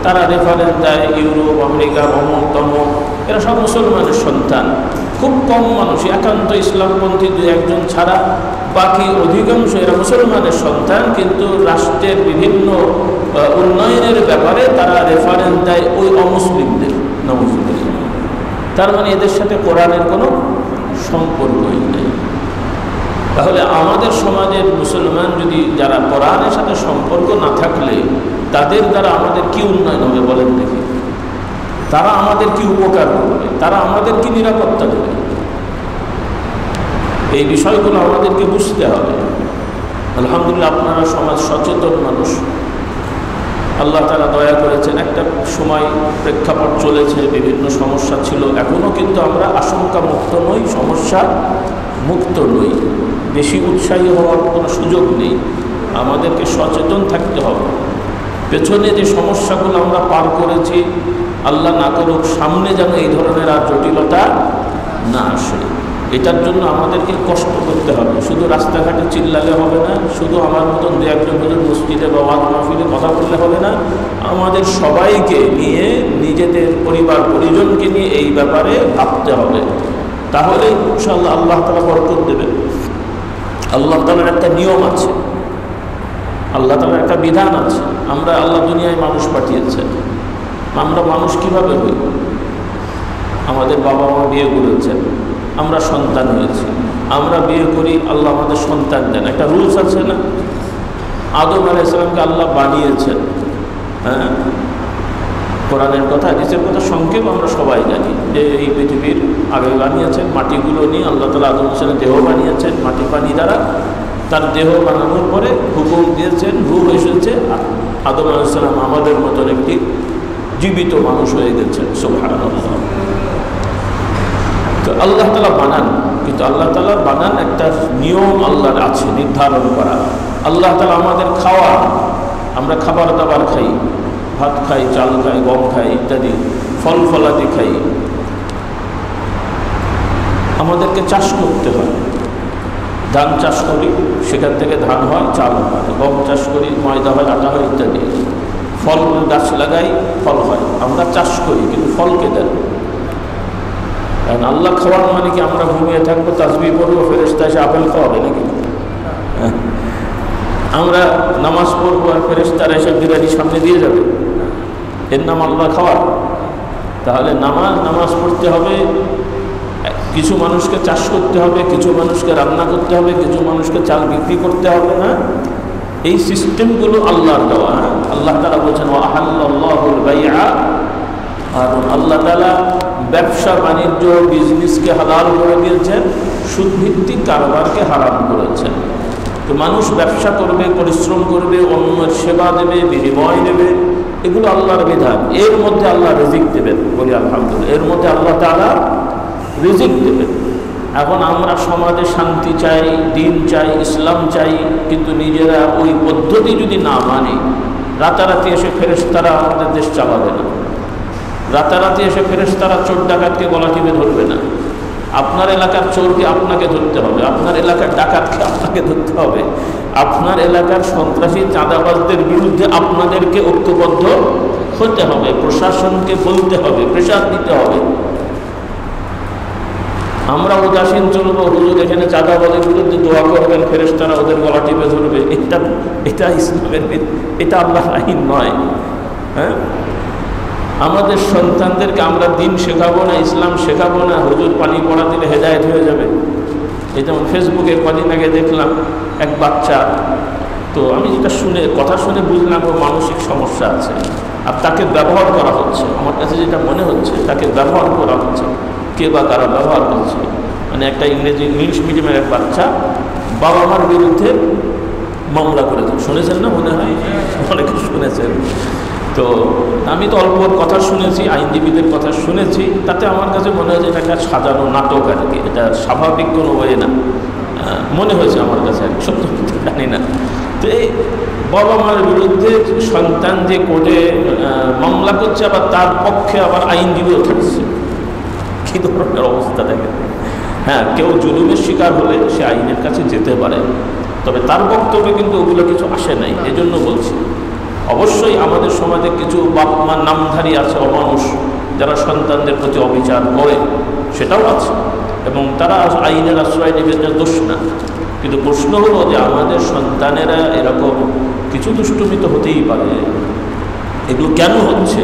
তারা রেফারেন্স দেয় ইউরোপ, আমেরিকা, অমুক তমুক, এরা সব মুসলমানের সন্তান। খুব কম মানুষ, একান্ত ইসলামপন্থী 2-1 ছাড়া বাকি অধিকাংশ এরা মুসলমানের সন্তান। কিন্তু রাষ্ট্রের বিভিন্ন উন্নয়নের ব্যাপারে তারা রেফারেন্স দেয় ওই অমুসলিমদের। নওয়াজুবিল্লাহ। তার মানে এদের সাথে কোরআনের কোনো সম্পর্কই নেই। তাহলে আমাদের সমাজের মুসলমান যদি যারা কোরআনের সাথে সম্পর্ক না থাকলে তাদের দ্বারা আমাদের কি উন্নয়ন হবে বলেন দেখি? তারা আমাদের কি উপকার করবে? তারা আমাদের কি নিরাপত্তা দেবে? এই বিষয়গুলো আমাদেরকে বুঝতে হবে। আলহামদুলিল্লাহ, আপনারা সমাজ সচেতন মানুষ, আল্লাহ তাআলা দয়া করেছেন। একটা সময় প্রেক্ষাপট চলেছে, বিভিন্ন সমস্যা ছিল, এখনও কিন্তু আমরা আশঙ্কা মুক্ত নই, সমস্যা মুক্ত নই। বেশি উৎসাহী হওয়ার কোনো সুযোগ নেই। আমাদেরকে সচেতন থাকতে হবে। পেছনে যে সমস্যাগুলো আমরা পার করেছি, আল্লাহ না করুক সামনে যেন এই ধরনের আর জটিলতা না আসে। এটার জন্য আমাদেরকে কষ্ট করতে হবে। শুধু রাস্তাঘাটে চিল্লালে হবে না, শুধু আমার মতন 2-1 জন মসজিদে বা ওয়াজ মাহফিলে কথা বললে হবে না। আমাদের সবাইকে নিয়ে, নিজেদের পরিবার পরিজনকে নিয়ে এই ব্যাপারে ভাবতে হবে। তাহলে ইনশাআল্লাহ আল্লাহ তাআলা বরকত দেবেন। আল্লাহ তাআলার একটা নিয়ম আছে, আল্লাহ তাআলার একটা বিধান আছে। আল্লাহ দুনিয়ায় মানুষ পাঠিয়েছেন। আমরা মানুষ কিভাবে হই? আমাদের বাবা মা বিয়ে করেছেন, আমরা সন্তান হয়েছি, আমরা বিয়ে করি, আল্লাহ আমাদের সন্তান দেন। একটা রুলস আছে না? আদম আলাইহিস সালামকে আল্লাহ বানিয়েছেন। হ্যাঁ, কোরআনের কথা, হাদিসের কথা সংক্ষেপ আমরা সবাই জানি যে এই পৃথিবীর আগে বানিয়েছেন মাটিগুলো নিয়ে। আল্লাহ তাআলা আদম আলাইহিস সালামের দেহ বানিয়েছেন মাটি পানি দ্বারা। তার দেহ বানানোর পরে হুকুম দিয়েছেন, রূহ এসেছে। আদম আলাইহিস সালাম আমাদের মতন একটি জীবিত মানুষ হয়ে গেছেন। সুবহানাল্লাহ। তো আল্লাহ তাআলা বানান, কিন্তু আল্লাহ তাআলার বানান একটা নিয়ম আল্লাহর আছে নির্ধারণ করা। আল্লাহ তাআলা আমাদের খাওয়া, আমরা খাবার দাবার খাই, ভাত খাই, চাল খাই, গম খাই ইত্যাদি, ফল ফলাদি খাই। আমাদেরকে চাষ করতে হয়। ধান চাষ করি, সেখান থেকে ধান হয়, চাল হয়। গম চাষ করি, ময়দা হয়, আটা হয় ইত্যাদি। ফল গাছ লাগাই, ফল হয়। আমরা চাষ করি, কিন্তু ফলকে দেন। কারণ আল্লাহ খাওয়ার মানে কি আমরা ঘুমিয়ে থাকবো, তাসবিহ পড়বো, ফেরেশতা এসে আপেল খাওয়াবে নাকি? আমরা নামাজ পড়বো আর ফেরেশতারা এসে বিরিয়ানি সামনে দিয়ে যাবে? এর নাম আল্লাহ খাওয়া? তাহলে নামাজ পড়তে হবে, কিছু মানুষকে চাষ করতে হবে, কিছু মানুষকে রান্না করতে হবে, কিছু মানুষকে চাল বিক্রি করতে হবে। না, এই সিস্টেমগুলো আল্লাহর দেওয়া। আল্লাহ তাআলা বলছেন ওয়া আহাল্লাল্লাহুল বাইআ, আর আল্লাহ তাআলা ব্যবসা বাণিজ্য বিজনেসকে হালাল করে দিয়েছেন, সুদভিত্তিক কারবারকে হারাম করেছেন। তো মানুষ ব্যবসা করবে, পরিশ্রম করবে, অন্যের সেবা দেবে, বিনিময় দেবে, এগুলো আল্লাহর বিধান। এর মধ্যে আল্লাহ রিজিক দেবেন, বলি আলহামদুলিল্লাহ, এর মধ্যে আল্লাহ তাআলা রিজিক দেবেন। এখন আমরা সমাজে শান্তি চাই, দিন চাই, ইসলাম চাই, কিন্তু নিজেরা ওই পদ্ধতি যদি না মানি, রাতারাতি এসে ফেরেশতারা আমাদের দেশ চালাবে না। রাতারাতি এসে ফেরেশতারা চোর ডাকাতকে গলা টিপে ধরবে না। আপনার এলাকার চোরকে আপনাকে ধরতে হবে, আপনার এলাকার ডাকাতকে আপনাকে ধরতে হবে, আপনার এলাকার সন্ত্রাসী চাঁদাবাজদের বিরুদ্ধে আপনাদেরকে ঐক্যবদ্ধ হতে হবে, প্রশাসনকে বলতে হবে, প্রেশার দিতে হবে। আমরা উদাসীন চলবো, হুজুর এখানে চাঁদাবাজের বিরুদ্ধে দোয়া করবেন, ফেরেশতারা ওদের গলা টিপে ধরবে, এটা ইসলামের, এটা আল্লাহর আইন নয়। হ্যাঁ, আমাদের সন্তানদেরকে আমরা দিন শেখাবো না, ইসলাম শেখাবো না, হুজুর পানি পড়া দিলে হেদায়েত হয়ে যাবে। এই যেমন ফেসবুকে কদিন আগে দেখলাম এক বাচ্চা, তো আমি যেটা কথা শুনে বুঝলাম ও মানসিক সমস্যা আছে, আর তাকে ব্যবহার করা হচ্ছে। আমার কাছে যেটা মনে হচ্ছে তাকে ব্যবহার করা হচ্ছে, কে বা কারা ব্যবহার করছে। মানে একটা ইংলিশ মিডিয়ামের এক বাচ্চা বাবা মার বিরুদ্ধে মামলা করেছে, শুনেছেন না? মনে হয় অনেকে শুনেছেন। তো আমি তো অল্প কথা শুনেছি, আইনজীবীদের কথা শুনেছি, তাতে আমার কাছে মনে হয়েছে এটা একটা সাজানো নাটক আর কি, এটা স্বাভাবিক কোনো ওয়ে না মনে হয়েছে আমার কাছে, সত্য জানি না। তো এই বাবা মার বিরুদ্ধে সন্তান যে কোর্টে মামলা করছে, আবার তার পক্ষে আবার আইনজীবীও থাকছে, কী ধরনের অবস্থা দেখে। হ্যাঁ, কেউ জুলুমের শিকার হলে সে আইনের কাছে যেতে পারে, তবে তার বক্তব্যে কিন্তু ওগুলো কিছু আসে নাই। এজন্য বলছি, অবশ্যই আমাদের সমাজে কিছু বাপ মার নামধারী আছে অমানুষ, যারা সন্তানদের প্রতি অবিচার করে, সেটাও আছে, এবং তারা আইনের আশ্রয় নেবে, এটা দোষ না। কিন্তু প্রশ্ন হলো যে আমাদের সন্তানেরা এরকম কিছু দুষ্টুমি তো হতেই পারে। এগুলো কেন হচ্ছে?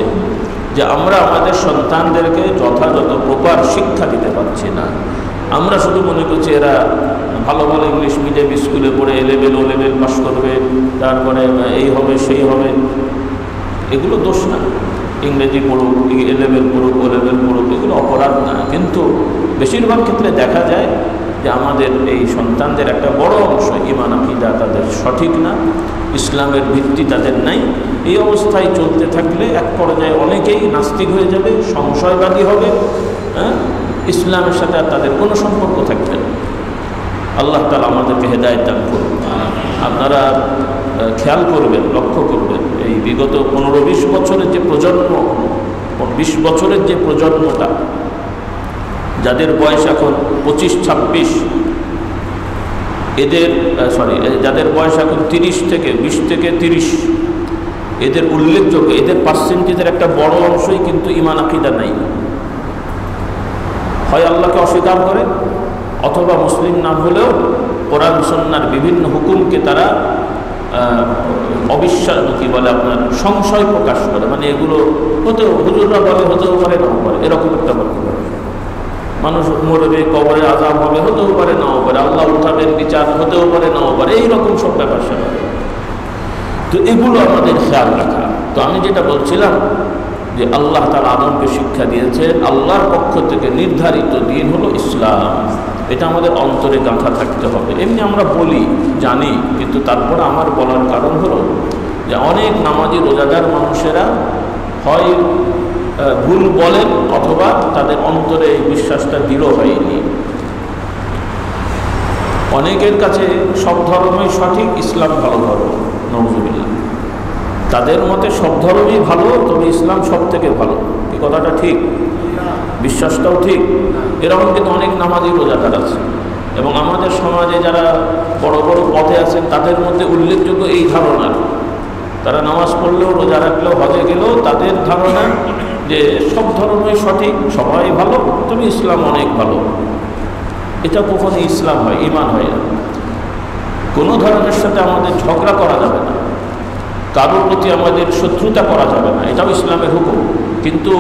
যে আমরা আমাদের সন্তানদেরকে যথাযথ প্রপার শিক্ষা দিতে পারছি না। আমরা শুধু মনে করছি এরা ভালো ভালো ইংলিশ মিডিয়াম স্কুলে পড়ে এ-লেভেল ও-লেভেল পাস করবে, তারপরে এই হবে সেই হবে। এগুলো দোষ না, ইংরেজি পড়ুক, এ-লেভেল পড়ুক, ও-লেভেল পড়ুক, এগুলো অপরাধ না। কিন্তু বেশিরভাগ ক্ষেত্রে দেখা যায় যে আমাদের এই সন্তানদের একটা বড় অংশ ঈমান আকীদা তাদের সঠিক না, ইসলামের ভিত্তি তাদের নাই। এই অবস্থায় চলতে থাকলে এক পর্যায়ে অনেকেই নাস্তিক হয়ে যাবে, সংশয়বাদী হবে, হ্যাঁ, ইসলামের সাথে আর তাদের কোনো সম্পর্ক থাকবে না। আল্লাহ তাআলা আমাদেরকে হেদায়েত দান করুন। আপনারা খেয়াল করবেন, লক্ষ্য করবেন, এই বিগত 15-20 বছরের যে প্রজন্ম, 20 বছরের যে প্রজন্মটা, যাদের বয়স এখন 25-26, এদের যাদের বয়স এখন 20 থেকে 30, এদের উল্লেখযোগ্য, এদের পার্সেন্টেজের একটা বড় অংশই কিন্তু ঈমান আকীদা নাই। হয় আল্লাহকে অস্বীকার করে, অথবা মুসলিম নাম হলেও কোরআন সুন্নাহর বিভিন্ন হুকুমকে তারা অবিশ্বাস, কি বলে আপনার, সংশয় প্রকাশ করে। মানে এগুলো হতেও, হুজুররা বলে হতেও পারে, নাও পারে, এরকম একটা বলতে পারে। মানুষ মরবে, কবরে আযাব হবে, হতেও পারে নাও পারে, আল্লাহ উঠাবেন, বিচার হতেও পারে নাও পারে, এইরকম সব ব্যাপার স্যাপার। তো এগুলো আমাদের খেয়াল রাখা। তো আমি যেটা বলছিলাম যে আল্লাহ তাআলা আদমকে শিক্ষা দিয়েছেন, আল্লাহর পক্ষ থেকে নির্ধারিত দিন হলো ইসলাম। এটা আমাদের অন্তরে গাঁথা থাকতে হবে। এমনি আমরা বলি, জানি, কিন্তু তারপরে আমার বলার কারণ হলো যে অনেক নামাজি রোজাদার মানুষেরা হয় ভুল বলেন, অথবা তাদের অন্তরে এই বিশ্বাসটা দৃঢ় হয়নি। অনেকের কাছে সব ধর্মই সঠিক, ইসলাম ভালো ধর্ম, নাউযুবিল্লাহ। তাদের মতে সব ধর্মই ভালো, তবে ইসলাম সব থেকে ভালো। এই কথাটা ঠিক, বিশ্বাসটাও ঠিক। এরকম কিন্তু অনেক নামাজি রোজাদার আছে, এবং আমাদের সমাজে যারা বড় বড় পদে আছেন তাদের মধ্যে উল্লেখযোগ্য এই ধারণা, তারা নামাজ পড়লেও, রোজা রাখলেও, হজে গেলেও তাদের ধারণা যে সব ধর্মই সঠিক, সবাই ভালো, তবে ইসলাম অনেক ভালো। এটা কখনো ইসলাম হয়, ঈমান হয় না। কোনো ধর্মের সাথে আমাদের ঝগড়া করা যাবে না, কারোর প্রতি আমাদের শত্রুতা করা যাবে না, এটাও ইসলামের হুকুম। কিন্তু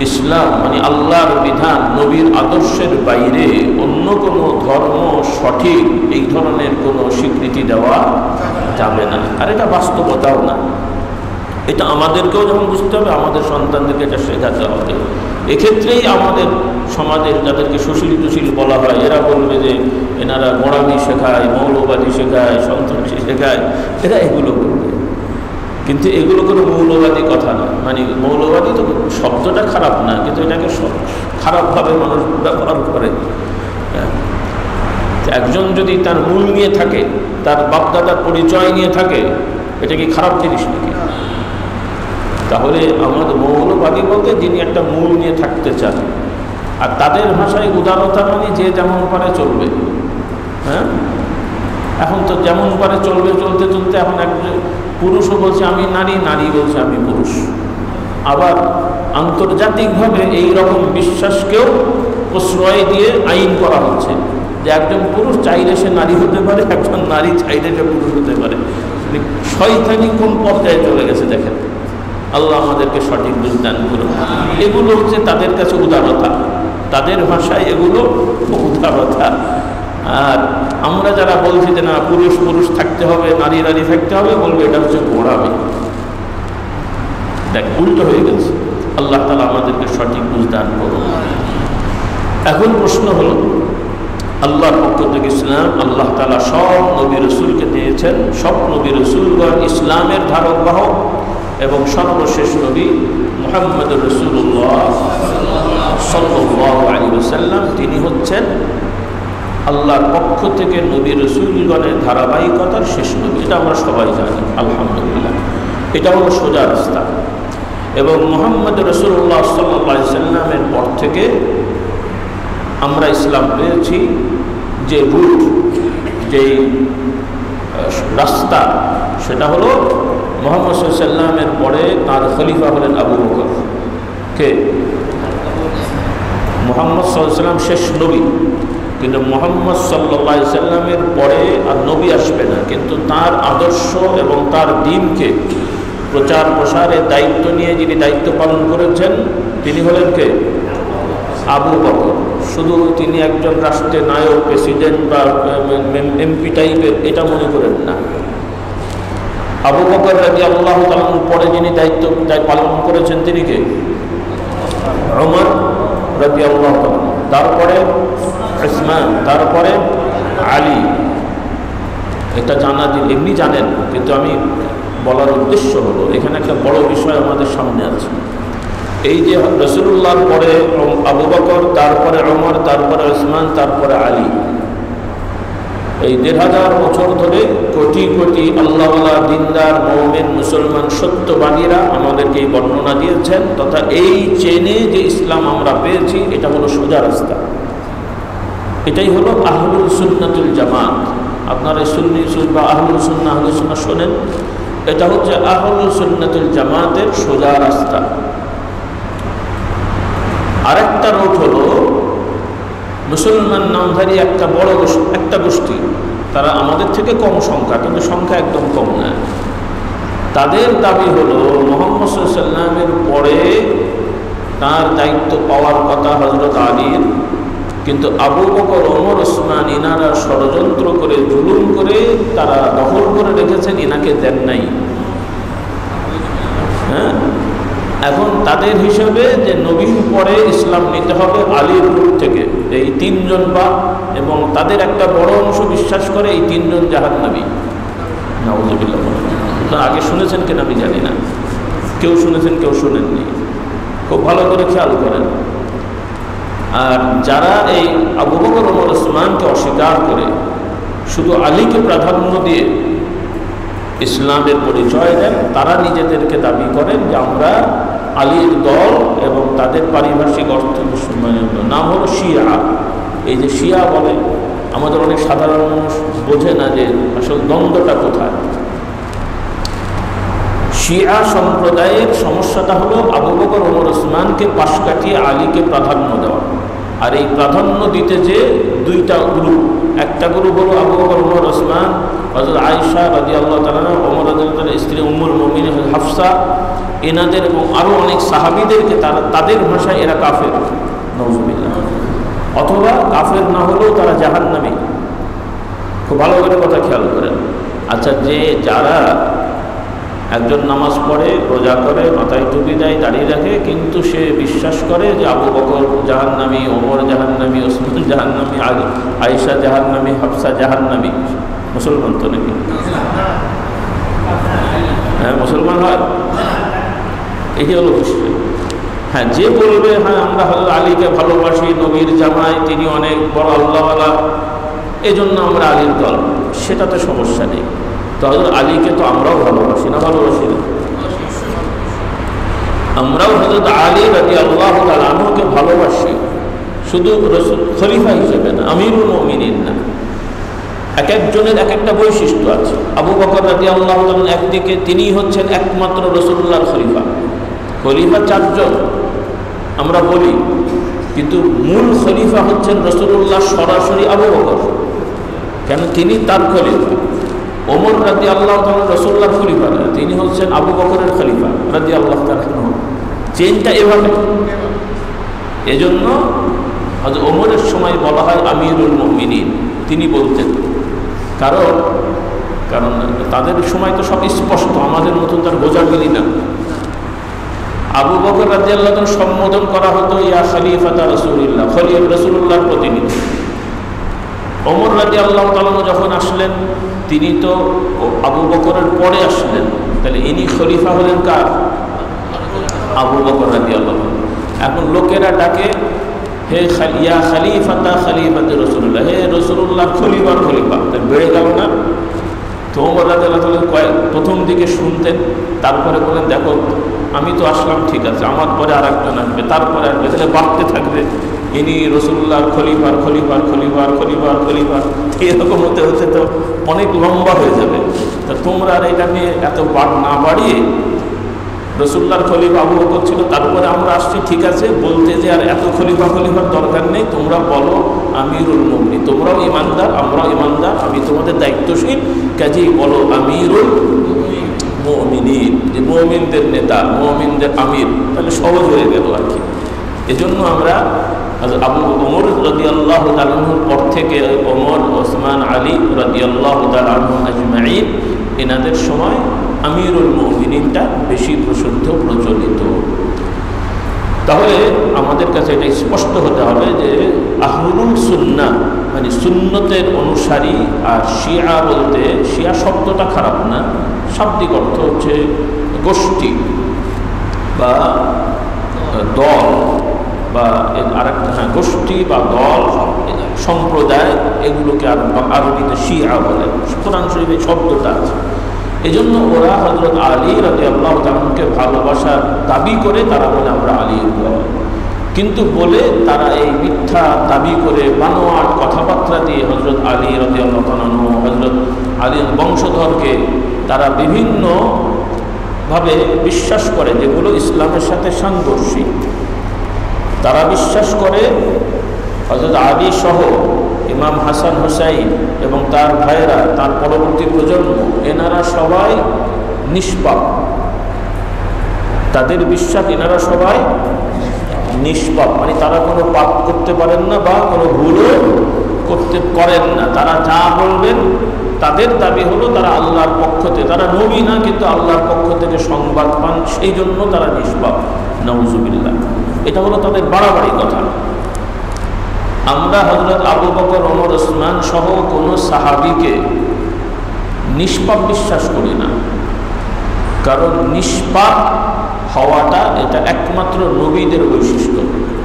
ইসলাম মানে আল্লাহর বিধান, নবীর আদর্শের বাইরে অন্য কোনো ধর্ম সঠিক, এই ধরনের কোনো স্বীকৃতি দেওয়া যাবে না। আর এটা বাস্তবতাও না। এটা আমাদেরকেও যেমন বুঝতে হবে, আমাদের সন্তানদেরকে এটা শেখাতে হবে। এক্ষেত্রেই আমাদের সমাজের যাদেরকে সুশীল টুশীল বলা হয় এরা বলবে যে এনারা গোঁড়ামি শেখায়, মৌলবাদী শেখায়, সন্ত্রাসী শেখায়, এরা এগুলো বলবে। কিন্তু এগুলো কোনো মৌলবাদী কথা না। মানে মৌলবাদী তো শব্দটা খারাপ না, কিন্তু এটাকে খারাপভাবে মানুষ ব্যবহার করে। একজন যদি তার মূল নিয়ে থাকে, তার বাপদাদার পরিচয় নিয়ে থাকে, এটা কি খারাপ জিনিস নাকি? তাহলে আমাদের মৌলবাদী বলতে যিনি একটা মূল নিয়ে থাকতে চান, আর তাদের ভাষায় উদারতা মানে যে যেমন পারে চলবে। হ্যাঁ, এখন তো যেমন পারে চলবে, চলতে চলতে এখন একজন পুরুষও বলছে আমি নারী, নারী বলছে আমি পুরুষ। আবার আন্তর্জাতিকভাবে এই রকম বিশ্বাসকেও প্রশ্রয় দিয়ে আইন করা হচ্ছে যে একজন পুরুষ চাইলে সে নারী হতে পারে, একজন নারী চাইলে সে পুরুষ হতে পারে। শয়তানি কোন পর্যায়ে চলে গেছে দেখেন। আল্লাহ আমাদেরকে সঠিক বুঝ দান করুন। এগুলো হচ্ছে তাদের কাছে উদারতা, তাদের ভাষায় এগুলো উদারতা। আর আমরা যারা বলছি যে না পুরুষ পুরুষ থাকতে হবে, নারী নারী থাকতে হবে, বলবে এটা হচ্ছে গোঁড়ামি। দেখ উল্টো হয়ে গেছে। আল্লাহ তাআলা আমাদেরকে সঠিক বুঝ দান করুন। এখন প্রশ্ন হলো, আল্লাহর পক্ষ থেকে ইসলাম আল্লাহ তাআলা সব নবী রসুলকে দিয়েছেন। সব নবী রসুলগণ ইসলামের ধারক বাহক, এবং সর্বশেষ নবী মুহাম্মদুর রাসূলুল্লাহ সাল্লাল্লাহু আলাইহি ওয়াসাল্লাম, তিনি হচ্ছেন আল্লাহর পক্ষ থেকে নবী রসুলগণের ধারাবাহিকতার শেষ নবী। এটা আমরা সবাই জানি আলহামদুলিল্লাহ। এটা হলো সোজা রাস্তা। এবং মুহাম্মদ রাসূলুল্লাহ সাল্লাল্লাহু আলাইহি ওয়াসাল্লামের পর থেকে আমরা ইসলাম পেয়েছি যে রুট, যেই রাস্তা, সেটা হলো মুহাম্মদ সাল্লাল্লাহু আলাইহি ওয়াসাল্লামের পরে তার খলিফা হলেন আবু বকর। কে? মুহাম্মদ সাল্লাল্লাহু আলাইহি ওয়াসাল্লাম শেষ নবী, কিন্তু মুহাম্মদ সাল্লাল্লাহু আলাইহি ওয়াসাল্লামের পরে আর নবী আসবে না, কিন্তু তার আদর্শ এবং তার দ্বীনকে প্রচার প্রসারের দায়িত্ব নিয়ে যিনি দায়িত্ব পালন করেছেন তিনি হলেন কে? আবু বকর। শুধু তিনি একজন রাষ্ট্রের নায়ক, প্রেসিডেন্ট বা এমপি টাইপের, এটা মনে করেন না। আবু বকর রাদিয়াল্লাহু তাআলা পরে যিনি দায়িত্ব পালন করেছেন তিনি কে? ওমর রাদিয়াল্লাহু তাআলা, তারপরে উসমান, তারপরে আলী। এটা জানা এমনি জানেন, কিন্তু আমি বলার উদ্দেশ্য হলো এখানে একটা বড় বিষয় আমাদের সামনে আছে। এই যে রাসূলুল্লাহর পরে আবু বকর, তারপরে ওমর, তারপরে উসমান, তারপরে আলী, এই ১৫০০ বছর ধরে কোটি কোটি আল্লাহওয়ালা দিনদার মুমিন মুসলমান সত্যবাদীরা আমাদেরকে এই বর্ণনা দিয়েছেন, তথা এই চেনে যে ইসলাম আমরা পেয়েছি এটা হলো সোজা রাস্তা। এটাই হলো আহলুল সুন্নাতুল জামাত। আপনারা সুন্নি বা আহলুল সুন্নাহ শোনেন, এটা হচ্ছে আহলুল সুন্নাতুল জামাতের সোজা রাস্তা। আরেকটা রুট হলো মুসলমান নামধারী একটা গোষ্ঠী, তারা আমাদের থেকে কম সংখ্যা, কিন্তু সংখ্যা একদম কম না। তাদের দাবি হলো মুহাম্মদ সাল্লাল্লাহু আলাইহি ওয়াসাল্লামের পরে তার দায়িত্ব পাওয়ার কথা হযরত আলীর, কিন্তু আবু বকর, ওমর, ওসমান ইনারা ষড়যন্ত্র করে, জুলুম করে তারা দখল করে রেখেছেন, ইনাকে দেন নাই। হ্যাঁ, এখন তাদের হিসেবে যে নবীর পরে ইসলাম নিতে হবে আলীর রূপ থেকে, এই তিনজন বা, এবং তাদের একটা বড় অংশ বিশ্বাস করে এই তিনজন জাহান্নামী। নাউযুবিল্লাহ। আপনারা আগে শুনেছেন কিনা আমি জানি না, কেউ শুনেছেন কেউ শুনেননি, খুব ভালো করে খেয়াল করেন। আর যারা এই আবু বকর, ওমর, ওসমানকে অস্বীকার করে শুধু আলীকে প্রাধান্য দিয়ে ইসলামের পরিচয় দেন, তারা নিজেদেরকে দাবি করেন যে আমরা আলীর দল, এবং তাদের পারিভাষিক অর্থ নাম হলো শিয়া। এই যে শিয়া বলে, আমাদের অনেক সাধারণ মানুষ বোঝে না যে আসলে দ্বন্দ্বটা কোথায়। শিয়া সম্প্রদায়ের সমস্যাটা হলো আবু বকর, ওমর, ওসমানকে পাশ কাটিয়ে আলীকে প্রাধান্য দেওয়া। আর এই প্রাধান্য দিতে যে দুইটা গ্রুপ, একটা গ্রুপ হলো আবু বকর, ওমর, ওসমান, হযরত আয়েশা রাদিয়াল্লাহু তাআলা, ওমর রাদিয়াল্লাহু তাআলা স্ত্রী উম্মুল মুমিনিন হাফসা, এনাদের এবং আরও অনেক সাহাবীদেরকে তাদের ভাষায় এরা কাফের, নাউযুবিল্লাহ। অথবা কাফের না হলেও তারা জাহান্নামী। খুব ভালো করে কথা খেয়াল করেন। আচ্ছা, যারা একজন নামাজ পড়ে, রোজা করে, মাথায় টুপি দেয়, দাঁড়িয়ে রাখে, কিন্তু সে বিশ্বাস করে যে আবু বকর জাহান্নামী, ওমর জাহান্নামী, ওসমান জাহান্নামী, আয়েশা জাহান্নামী, হাফসা জাহান্নামী। মুসলমান তো নাকি? হ্যাঁ, মুসলমান হয়। এই হলো বিষয়। হ্যাঁ, যে বলবে হ্যাঁ আমরা হযরত আলীকে ভালোবাসি, নবীর জামাই, তিনি অনেক বড় আল্লাহওয়ালা, এজন্য আমরা আলীর দল, সেটা তো সমস্যা নেই। তো হযরত আলীকে তো আমরাও ভালোবাসি, না ভালোবাসি না? আমরাও হযরত আলী রাদিয়াল্লাহু তাআলা আনহুকে ভালোবাসি, শুধু রাসূল খলিফা হিসেবে না, আমিরুল মুমিনিন না। এক একজনের এক একটা বৈশিষ্ট্য আছে। আবু বকর রাদিয়াল্লাহু তাআলা একদিকে তিনি হচ্ছেন একমাত্র রাসূলুল্লাহর খলিফা। খলিফা চারজন আমরা বলি, কিন্তু মূল খলিফা হচ্ছেন রাসূলুল্লাহ সরাসরি আবু বকর, কেন তিনি তার খলিফা। ওমর রাদিয়াল্লাহু তাআলা রাসূলুল্লাহর খলিফা না, তিনি হচ্ছেন আবু বকরের খলিফা রাদিয়াল্লাহু তাআলা। চেইনটা এভাবে। এজন্য হযরত ওমরের সময় বলা হয় আমিরুল মুমিনিন, তিনি বলতেন। কারণ তাদের সময় তো সব স্পষ্ট, আমাদের মতন তার গোজামিলি না। আবু বকর রাদিয়াল্লাহু তাআলা সম্বোধন করা হতো ইয়া খলিফাতা রাসূলিল্লাহ, খলিফা রাসূলুল্লাহর প্রতিনিধি। ওমর রাদিয়াল্লাহু তাআলা যখন আসলেন, তিনি তো আবু বকরের পরে আসলেন, তাহলে ইনি খলিফা হলেন কার? আবু বকর রাদিয়াল্লাহু তাআলা। এখন লোকেরা ডাকে হে ইয়া খলিফাতা খলিফাতে রাসূলুল্লাহ, হে রাসূলুল্লাহর খলিফার খলিফা, তাই বেড়ে গেল না? তো ওমর রাদিয়াল্লাহু তাআলা প্রথম দিকে শুনতেন, তারপরে বলেন দেখো আমি তো আসলাম ঠিক আছে, আমার পরে আর একজন আসবে, তারপরে আসবে, তাহলে বাড়তে থাকবে, ইনি রাসূলুল্লাহর খলিফার খলিফার খলিফার খলিফার খলিফার, এরকম হতে হতে তো অনেক লম্বা হয়ে যাবে। তা তোমরা আর এটা নিয়ে এত না বাড়িয়ে, রাসূলুল্লাহর খলিফা আবু বকর ছিল, তারপরে আমরা আসছি ঠিক আছে, বলতে যে আর এত খলিফার দরকার নেই, তোমরা বলো আমিরুল মুমিনিন, তোমরাও ইমানদার, আমরাও ইমানদার, আমি তোমাদের দায়িত্বশীল, কাজেই বলো আমিরুল মুমিনিন, যে মুমিনদের নেতা, মুমিনদের আমির, তাহলে সহজ হয়ে গেল আর কি। এজন্য আমরা আবু ওমর রাদিয়াল্লাহু তাআলা আনহুর পর থেকে ওমর, ওসমান, আলী রাদিয়াল্লাহু তাআলা আনহুম আজমাইন, এনাদের সময় আমিরুল মুমিনিনটা বেশি প্রচলিত। তাহলে আমাদের কাছে এটা স্পষ্ট হতে হবে যে আহলুল সুন্নাহ মানে সুন্নতের অনুসারী, আর শিয়া বলতে, শিয়া শব্দটা খারাপ না, শাব্দিক অর্থ হচ্ছে গোষ্ঠী বা দল, বা আরেকটা হ্যাঁ গোষ্ঠী বা দল, সম্প্রদায়, এগুলোকে আরবিতে শিয়া বলে। কোরআন শরীফে শব্দটা আছে। এজন্য ওরা হযরত আলী রাদিয়াল্লাহু তাআলাকে ভালোবাসার দাবি করে তারা বলে আমরা আলীর দল, কিন্তু বলে তারা এই মিথ্যা দাবি করে বানোয়াট কথাবার্তা দিয়ে হযরত আলী রাদিয়াল্লাহু তাআলা, হযরত আলীর বংশধরকে তারা বিভিন্নভাবে বিশ্বাস করে, যেগুলো ইসলামের সাথে সাংঘর্ষিক। তারা বিশ্বাস করে হযরত আলী সহ ইমাম হাসান হুসাইন এবং তার ভাইয়েরা, তার পরবর্তী প্রজন্ম, এনারা সবাই নিষ্পাপ। তাদের বিশ্বাস এনারা সবাই নিষ্পাপ, মানে তারা কোনো পাপ করতে পারেন না বা কোনো ভুলও করেন না। তারা যা বলবেন, তাদের দাবি হলো তারা আল্লাহর পক্ষ থেকে, তারা নবী না কিন্তু আল্লাহর পক্ষ থেকে সংবাদ পান, সেই জন্য তারা নিষ্পাপ। নাউজুবিল্লাহ, এটা হলো তাদের বাড়াবাড়ি কথা। আমরা হযরত আবু বকর, ওমর, ওসমান সহ কোনো সাহাবীকে নিষ্পাপ বিশ্বাস করি না, কারণ নিষ্পাপ হওয়াটা এটা একমাত্র নবীদের বৈশিষ্ট্য।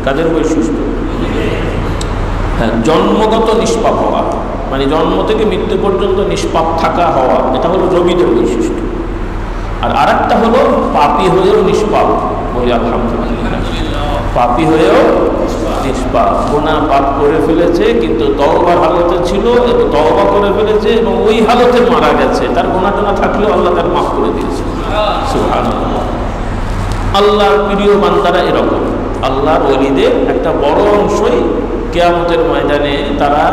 কাদের বৈশিষ্ট্য? হ্যাঁ, জন্মগত নিষ্পাপ হওয়া, মানে জন্ম থেকে মৃত্যু পর্যন্ত নিষ্পাপ থাকা হওয়া, এটা হলো নবীদের বৈশিষ্ট্য। আর আরেকটা হলো পাপী হয়েও নিষ্পাপ, বলি আলহামদুলিল্লাহ, পাপী হয়েও নিষ্পাপ। গুনাহ পাপ করে ফেলেছে কিন্তু তওবার হালতে ছিল, এবং তওবা করে ফেলেছে এবং ওই হালতে মারা গেছে, তার গুনাহ টোনা থাকলেও আল্লাহ তার মাফ করে দিয়েছে। সুবহানাল্লাহ। আল্লাহর প্রিয় বান্দারা এরকম, আল্লাহর ওলিদের একটা বড় অংশই কিয়ামতের ময়দানে তারা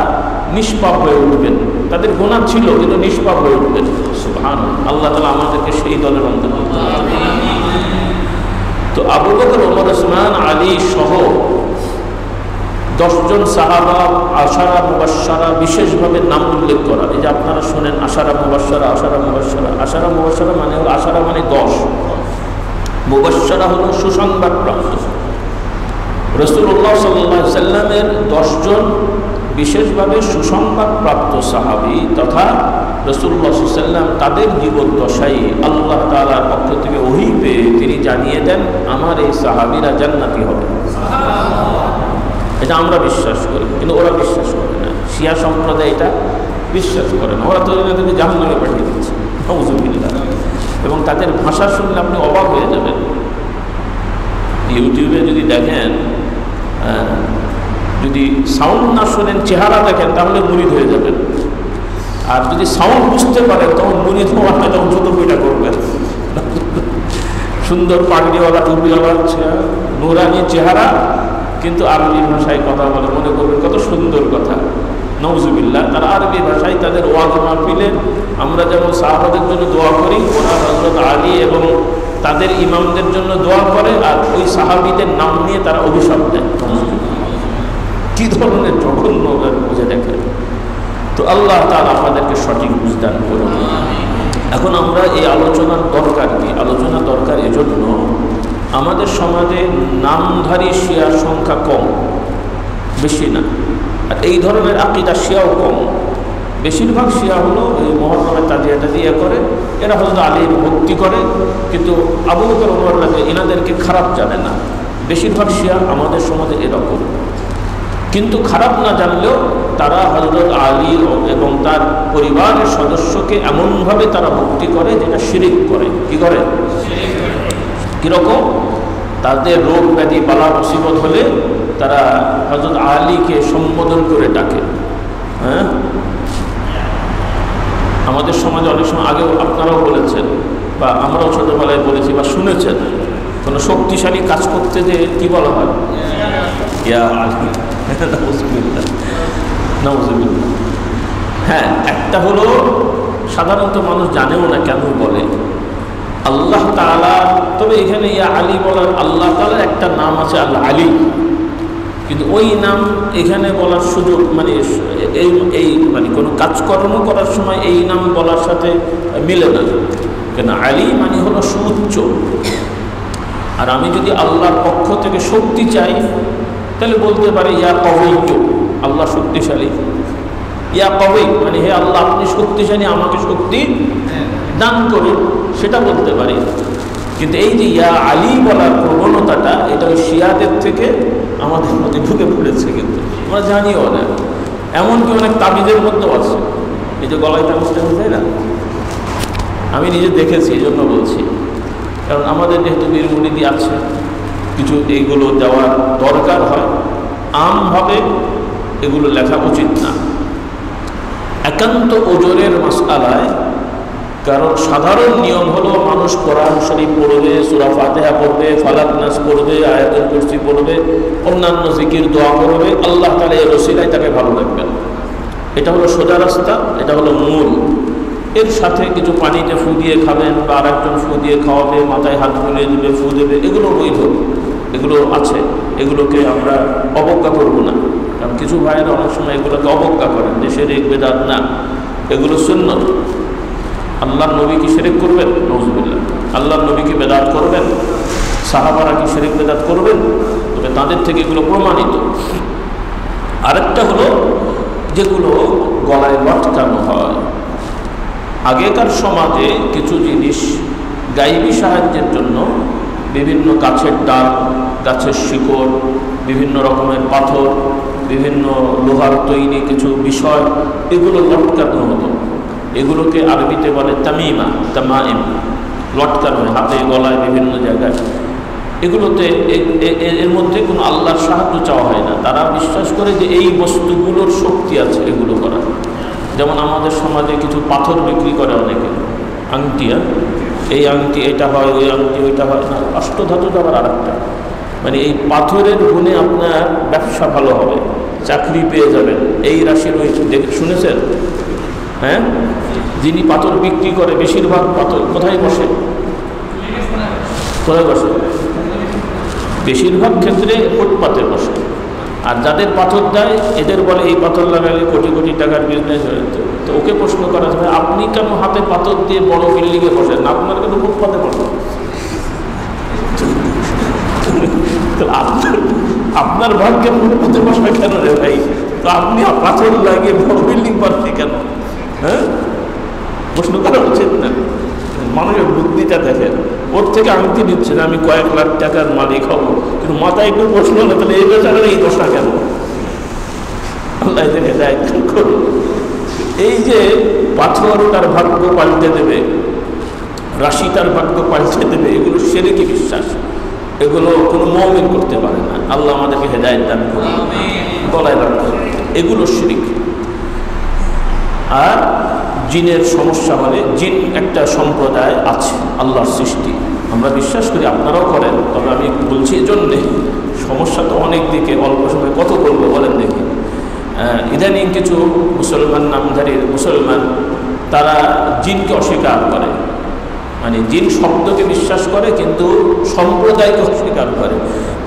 নিষ্পাপ হয়ে উঠবেন। তাদের গুনাহ ছিল কিন্তু নিষ্পাপ হয়ে উঠবেন। সুবহানাল্লাহ, আল্লাহ তাআলা আমাদেরকে সেই দলের অন্তর্ভুক্ত করুন। তো আবু বকর, ওমর, ওসমান, আলী সহ 10 জন সাহাবা, আশারা মুবাশশারা, বিশেষভাবে নাম উল্লেখ করা। এই যে আপনারা শোনেন আশারা মুবাশশারা, আশারা মুবাশশারা, আশারা মুবাশশারা মানে হলো আশারা 10 মানে 10, মুবাশশারা হলো সুসংবাদপ্রাপ্ত। রাসূলুল্লাহ সাল্লাল্লাহু আলাইহি ওয়াসাল্লামের 10 জন বিশেষভাবে সুসংবাদপ্রাপ্ত সাহাবী তথা রাসূলুল্লাহ সাল্লাল্লাহু আলাইহি ওয়াসাল্লাম তাদের জীবদ্দশায় আল্লাহ তাআলার পক্ষ থেকে ওহী পেয়ে তিনি জানিয়ে দেন আমার এই সাহাবীরা জান্নাতি হবে। এটা আমরা বিশ্বাস করি, কিন্তু ওরা বিশ্বাস করে না। শিয়া সম্প্রদায় এটা বিশ্বাস করে না, ওরা তো এদেরকে জাহান্নামে পাঠিয়ে দিচ্ছে, নাউযুবিল্লাহ। এবং তাদের ভাষা শুনলে আপনি অবাক হয়ে যাবেন। ইউটিউবে যদি দেখেন, যদি সাউন্ড না শোনেন চেহারা দেখেন তাহলে মুরিদ হয়ে যাবেন, আর যদি সাউন্ড বুঝতে পারেন তখন মুরিদ হওয়ার না, তখন যত বইটা করবেন। সুন্দর পাগড়িওয়ালা টুপিওয়ালা নুরানি চেহারা, কিন্তু আরবি ভাষায় কথা বলে, মনে করবেন কত সুন্দর কথা। নাউযুবিল্লাহ। তারা আরবি ভাষায় তাদের ওয়াজ মাহফিলে আমরা যেমন সাহাবাদের জন্য দোয়া করি, ওরা হযরত আলী এবং তাদের ইমামদের জন্য দোয়া করে, আর ওই সাহাবীদের নাম নিয়ে তারা অভিশাপ দেয়। কি ধরনের জঘন্য বুঝে দেখেন। তো আল্লাহ তাআলা আমাদেরকে সঠিক বুঝদান করুন। এখন আমরা এই আলোচনার দরকার কি? আলোচনা দরকার এজন্য, আমাদের সমাজে নামধারী শিয়ার সংখ্যা কম, বেশি না। আর এই ধরনের আকীদা শিয়াও কম। বেশিরভাগ শিয়া হলো এই মহররমে তাজিয়াটা দিয়ে করে, এরা হয়তো আলীর ভক্তি করে, কিন্তু আবু বকর ওমর এনাদেরকে খারাপ জানে না। বেশিরভাগ শিয়া আমাদের সমাজে এরকম। কিন্তু খারাপ না জানলেও তারা হযরত আলী এবং তার পরিবারের সদস্যকে এমনভাবে তারা ভক্তি করে যেটা শিরিক করে। কি করে? কীরকম? তাদের রোগ ব্যাধি বালা মুসিবত হলে তারা হযরত আলীকে সম্বোধন করে ডাকে। হ্যাঁ, আমাদের সমাজে অনেক সময় আগেও আপনারাও বলেছেন, বা আমরাও ছোটোবেলায় বলেছি বা শুনেছেন, কোনো শক্তিশালী কাজ করতে যে কি বলা হয়? ইয়া আলী। নাউযুবিল্লাহ, নাউযুবিল্লাহ। হ্যাঁ, একটা হলো সাধারণত মানুষ জানেও না কেন বলে আল্লাহ তাআলা। তবে এখানে ইয়া আলী বলার আল্লাহ তাআলার একটা নাম আছে, আল্লাহ আলী, কিন্তু ওই নাম এখানে বলার সুযোগ মানে এই মানে কোনো কাজকর্ম করার সময় এই নাম বলার সাথে মিলে না। কেন? আলী মানে হলো সুউচ্চ। আর আমি যদি আল্লাহর পক্ষ থেকে শক্তি চাই তাহলে বলতে পারি ইয়া কওয়িয়্যু, আল্লাহ শক্তিশালী। ইয়া কওয়ি মানে হে আল্লাহ আপনি শক্তিশালী, আমাকে শক্তি দান করুন, সেটা বলতে পারি। কিন্তু এই যে ইয়া আলী বলার প্রবণতাটা, এটা ওই শিয়াদের থেকে আমাদের মধ্যে ঢুকে পড়েছে, কিন্তু আমরা জানিও না। এমনকি অনেক তাবিজের মধ্যেও আছে, এই যে গলায় তাবিজটা যায় না, আমি নিজে দেখেছি, এই জন্য বলছি। কারণ আমাদের যেহেতু বীর মুরিদি আছে, কিছু এইগুলো দেওয়ার দরকার হয়। আমভাবে এগুলো লেখা উচিত না, একান্ত ওজরের মাসআলায়। কারণ সাধারণ নিয়ম হলো মানুষ কোরআন শরীফ পড়বে, সূরা ফাতিহা পড়বে, ফালাক নাস পড়বে, আয়াতুল কুরসি পড়বে, অন্যান্য জিকির দোয়া করবে, আল্লাহ তাআলা এর ওসিলায় তাকে ভালো রাখবেন। এটা হলো সোজা রাস্তা, এটা হলো মূল। এর সাথে কিছু পানিতে ফু দিয়ে খাবেন, বা আরেকজন ফু দিয়ে খাওয়াবে, মাথায় হাত বুলিয়ে দেবে, ফু দেবে, এগুলো বৈধ, এগুলো আছে, এগুলোকে আমরা অবজ্ঞা করব না। কারণ কিছু ভাইয়েরা অনেক সময় এগুলোকে অবজ্ঞা করেন যে শিরক বিদআত না, এগুলো সুন্নাত। আল্লাহর নবী কি শিরক করবেন? নাউযুবিল্লাহ। আল্লাহর নবী কি বেদাত করবেন? সাহাবারা কি শিরক বেদাত করবেন? তবে তাদের থেকে এগুলো প্রমাণিত। আরেকটা হলো যেগুলো গলায় লটকানো হয়। আগেকার সমাজে কিছু জিনিস গায়েবী সাহায্যের জন্য বিভিন্ন গাছের ডাল, গাছের শিকড়, বিভিন্ন রকমের পাথর, বিভিন্ন লোহার তৈরি কিছু বিষয়, এগুলো লটকানো হতো। এগুলোকে আরবিতে বলে তামিমা, তামাইম, লটকানো হয় হাতে, গলায়, বিভিন্ন জায়গায়। এগুলোতে এর মধ্যে কোনো আল্লাহর সাহায্য চাওয়া হয় না। তারা বিশ্বাস করে যে এই বস্তুগুলোর শক্তি আছে এগুলো করা। যেমন আমাদের সমাজে কিছু পাথর বিক্রি করে অনেকে, আংটিয়া, এই আংটি এটা হয়, ওই আংটি ওইটা হয় না, অষ্টধাতু আবার আরেকটা। মানে এই পাথরের গুণে আপনার ব্যবসা ভালো হবে, চাকরি পেয়ে যাবেন, এই রাশির ওই শুনেছেন? হ্যাঁ, যিনি পাথর বিক্রি করে বেশিরভাগ পাথর কোথায় বসে? কোথায় বসে? বেশিরভাগ ক্ষেত্রে ফুটপাতে বসে। আর যাদের পাথর দেয় এদের বলে এই পাথর লাগালে কোটি কোটি টাকার বিজনেস হয়ে যেত। তো ওকে প্রশ্ন করা যাবে, আপনি কেন হাতে পাথর দিয়ে বড় বিল্ডিংয়ে বসেন, আপনার কেন ফুটপাতে বসেন? আপনার ভাগ্যে ফুটপাতে বসা কেন রে ভাই? তো আপনি পাথর লাগিয়ে বড় বিল্ডিং পাচ্ছি কেন? হ্যাঁ, প্রশ্ন করা উচিত না। মানুষের বুদ্ধিটা দেখেন, ওর থেকে আংটি দিচ্ছে না আমি কয়েক লাখ টাকার মালিক হব, কিন্তু মাথায় একটু প্রশ্ন না, তাহলে এই বেচারা এই দশা কেন? আল্লাহ এদেরকে দায়িত্ব করুন। এই যে পাথর তার ভাগ্য পাল্টে দেবে, রাশি তার ভাগ্য পাল্টে দেবে, এগুলো শিরকি বিশ্বাস, এগুলো কোনো মুমিন করতে পারে না। আল্লাহ আমাদেরকে হেদায়েত দান করুন, গলায় রাখুন, এগুলো শিরক। আর জিনের সমস্যা হলে, জিন একটা সম্প্রদায় আছে আল্লাহর সৃষ্টি, আমরা বিশ্বাস করি, আপনারাও করেন, তবে আমি বলছি এজন্যে, সমস্যা তো অনেক দিকে, অল্প সময় কত বলবো বলেন দেখি। ইদানিং কিছু মুসলমান নামধারী মুসলমান তারা জিনকে অস্বীকার করে, মানে জিন শব্দকে বিশ্বাস করে কিন্তু সম্প্রদায়কে অস্বীকার করে।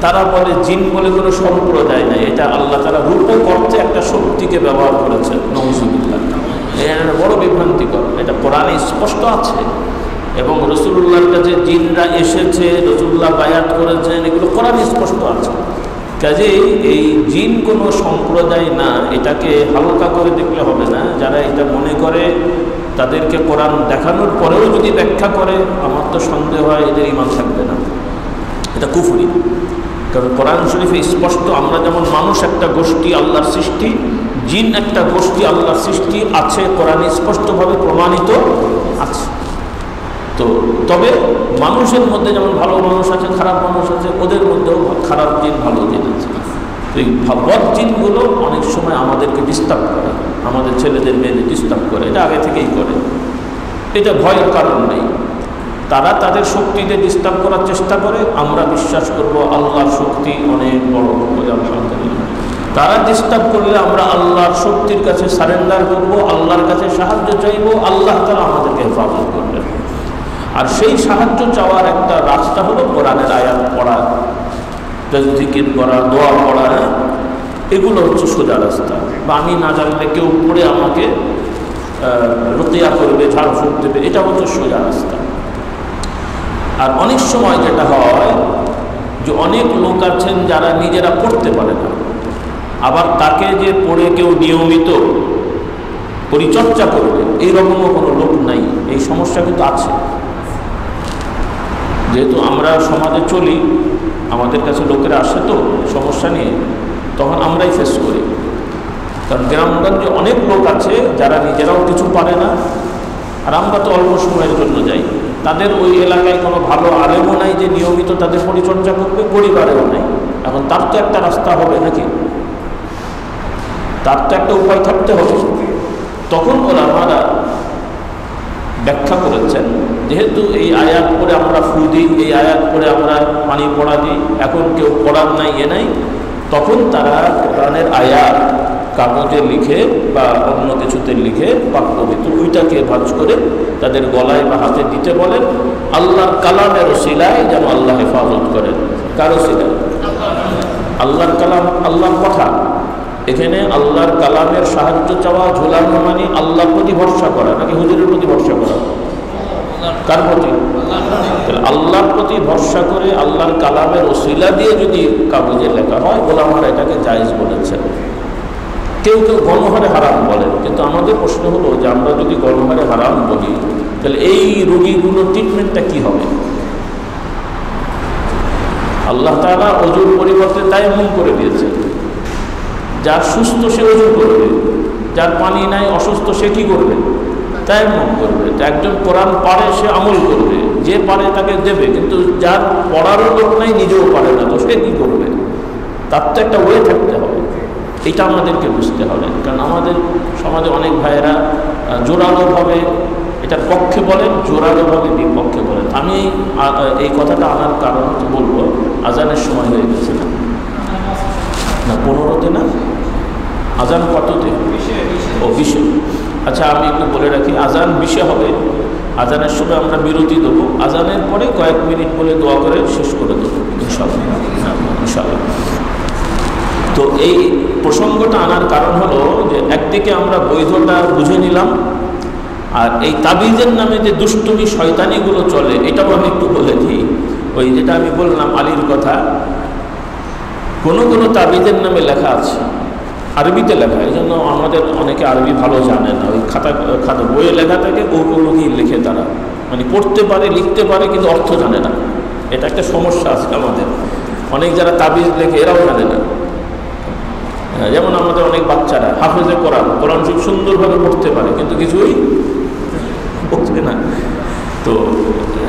তারা বলে জিন বলে কোনো সম্প্রদায় নাই, এটা আল্লাহ তাআলা রূপক অর্থে একটা শক্তিকে ব্যবহার করেছেন, নাউযুবিল্লাহ। এটা বড় বিভ্রান্তিকর, এটা কোরআনে স্পষ্ট আছে, এবং রাসূলুল্লাহর কাছে জিনরা এসেছে, রাসূলুল্লাহ বায়াত করেছেন, এগুলো কোরআনে স্পষ্ট আছে। কাজেই এই জিন কোনো সম্প্রদায় না, এটাকে হালকা করে দেখলে হবে না। যারা এটা মনে করে তাদেরকে কোরআন দেখানোর পরেও যদি ব্যাখ্যা করে, আমার তো সন্দেহ হয় এদের ঈমান থাকবে না, এটা কুফরি। কারণ কোরআন শরীফে স্পষ্ট, আমরা যেমন মানুষ একটা গোষ্ঠী আল্লাহর সৃষ্টি, জিন একটা গোষ্ঠী আল্লাহর সৃষ্টি আছে, কোরআনে স্পষ্টভাবে প্রমাণিত আছে। তো তবে মানুষের মধ্যে যেমন ভালো মানুষ আছে, খারাপ মানুষ আছে, ওদের মধ্যেও খারাপ জিন ভালো জিন আছে। তো এই বদ জিনগুলো অনেক সময় আমাদেরকে ডিস্টার্ব করে, আমাদের ছেলেদের মেয়েদের ডিস্টার্ব করে, এটা আগে থেকেই করে, এটা ভয়ের কারণ নেই। তারা তাদের শক্তিতে ডিস্টার্ব করার চেষ্টা করে, আমরা বিশ্বাস করব আল্লাহর শক্তি অনেক বড়, আলহামদুলিল্লাহ। তারা ডিস্টার্ব করলে আমরা আল্লাহর শক্তির কাছে সারেন্ডার করব, আল্লাহর কাছে সাহায্য চাইব, আল্লাহ তাআলা আমাদেরকে হেফাজত করবেন। আর সেই সাহায্য চাওয়ার একটা রাস্তা হলো কোরআনের আয়াত পড়া, জিকির করা, দোয়া পড়া, এগুলো হচ্ছে সোজা রাস্তা। বা আমি না জানলে কেউ পড়ে আমাকে রুকিয়া করবে, ঝাড়ফুঁক দেবে, এটা হচ্ছে সোজা রাস্তা। আর অনেক সময় যেটা হয় যে অনেক লোক আছেন যারা নিজেরা পড়তে পারে না, আবার তাকে যে পড়ে কেউ নিয়মিত পরিচর্যা করবে এইরকমও কোনো লোক নাই। এই সমস্যা কিন্তু আছে, যেহেতু আমরা সমাজে চলি, আমাদের কাছে লোকেরা আসে তো সমস্যা নিয়ে, তখন আমরাই ফেস করি। কারণ গ্রামগঞ্জে অনেক লোক আছে যারা নিজেরাও কিছু পারে না, আর আমরা তো অল্প সময়ের জন্য যাই। তাদের ওই এলাকায় কোনো ভালো আলেমও নাই যে নিয়মিত তাদের পরিচর্যা করবে, পরিবারেও নাই। এখন তার তো একটা রাস্তা হবে নাকি, তার তো একটা উপায় থাকতে হবে। তখন ওলামারা ব্যাখ্যা করেছেন, যেহেতু এই আয়াত করে আমরা ফু দিই, এই আয়াত করে আমরা পানি পড়া দিই, এখন কেউ পড়ার নাই, এ নাই, তখন তারা কোরআনের আয়াত কাগজে লিখে বা অন্য কিছুতে লিখে বাক্যবিত ওইটাকে ভাঁজ করে তাদের গলায় বা হাতে দিতে বলেন। আল্লাহর কালামের ওসিলায় যেন আল্লাহ হেফাজত করেন। কার ওসিলায়? আল্লাহর কালাম, আল্লাহর কথা। এখানে আল্লাহর কালামের সাহায্য চাওয়া, ঝোলানো মানে আল্লাহর প্রতি ভরসা করা নাকি হুজুরের প্রতি ভরসা করা? কার প্রতি? আল্লাহর প্রতি ভরসা করে আল্লাহর কালামের ওসিলা দিয়ে যদি কাগজে লেখা হয়, ওলামারা এটাকে জায়েজ বলেছেন। কেউ কেউ গণহারে হারাম বলেন, কিন্তু আমাদের প্রশ্ন হলো যে আমরা যদি গণহারে হারাম বলি, তাহলে এই রোগীগুলোর ট্রিটমেন্টটা কি হবে? আল্লাহ তাআলা ওযুর পরিবর্তে তায়াম্মুম করে দিয়েছেন। যার সুস্থ সে ওযু করবে, যার পানি নাই অসুস্থ সে কি করবে? তায়াম্মুম করবে। তো একজন কোরআন পারে সে আমল করবে, যে পারে তাকে দেবে, কিন্তু যার পড়ারও লোক নাই, নিজেও পারে না, তো সে কী করবে? তার তো একটা ওয়ে থাকতে হবে, এটা আমাদেরকে বুঝতে হবে। কারণ আমাদের সমাজে অনেক ভাইয়েরা জোরালোভাবে এটার পক্ষে বলেন, জোরালোভাবে বিপক্ষে বলেন। আমি এই কথাটা আনার কারণ বলবো, আজানের সময় হয়ে গেছে না? না 15তে না, আজান কততে? ও 20। আচ্ছা আমি একটু বলে রাখি, আজান 20 হবে। আজানের সময় আমরা বিরতি দেবো, আজানের পরে কয়েক মিনিট বলে দোয়া করে শেষ করে দেবো ইনশাআল্লাহ। ইনশাআল্লাহ। তো এই প্রসঙ্গটা আনার কারণ হলো যে একদিকে আমরা বৈধতা বুঝে নিলাম, আর এই তাবিজের নামে যে দুষ্টুমি শয়তানিগুলো চলে এটাও আমি একটু বলে দিই। ওই যেটা আমি বললাম আলীর কথা, কোনো কোনো তাবিজের নামে লেখা আছে, আরবিতে লেখা, এই জন্য আমাদের অনেকে আরবি ভালো জানে না, ওই খাতা বইয়ে লেখা থাকে ওগুলোকেই লিখে তারা, মানে পড়তে পারে লিখতে পারে কিন্তু অর্থ জানে না। এটা একটা সমস্যা আছে আমাদের, অনেক যারা তাবিজ লেখে এরাও জানে না। যেমন আমাদের অনেক বাচ্চারা হাফেজে কোরআন খুব সুন্দরভাবে পড়তে পারে কিন্তু কিছুই পড়ছে না। তো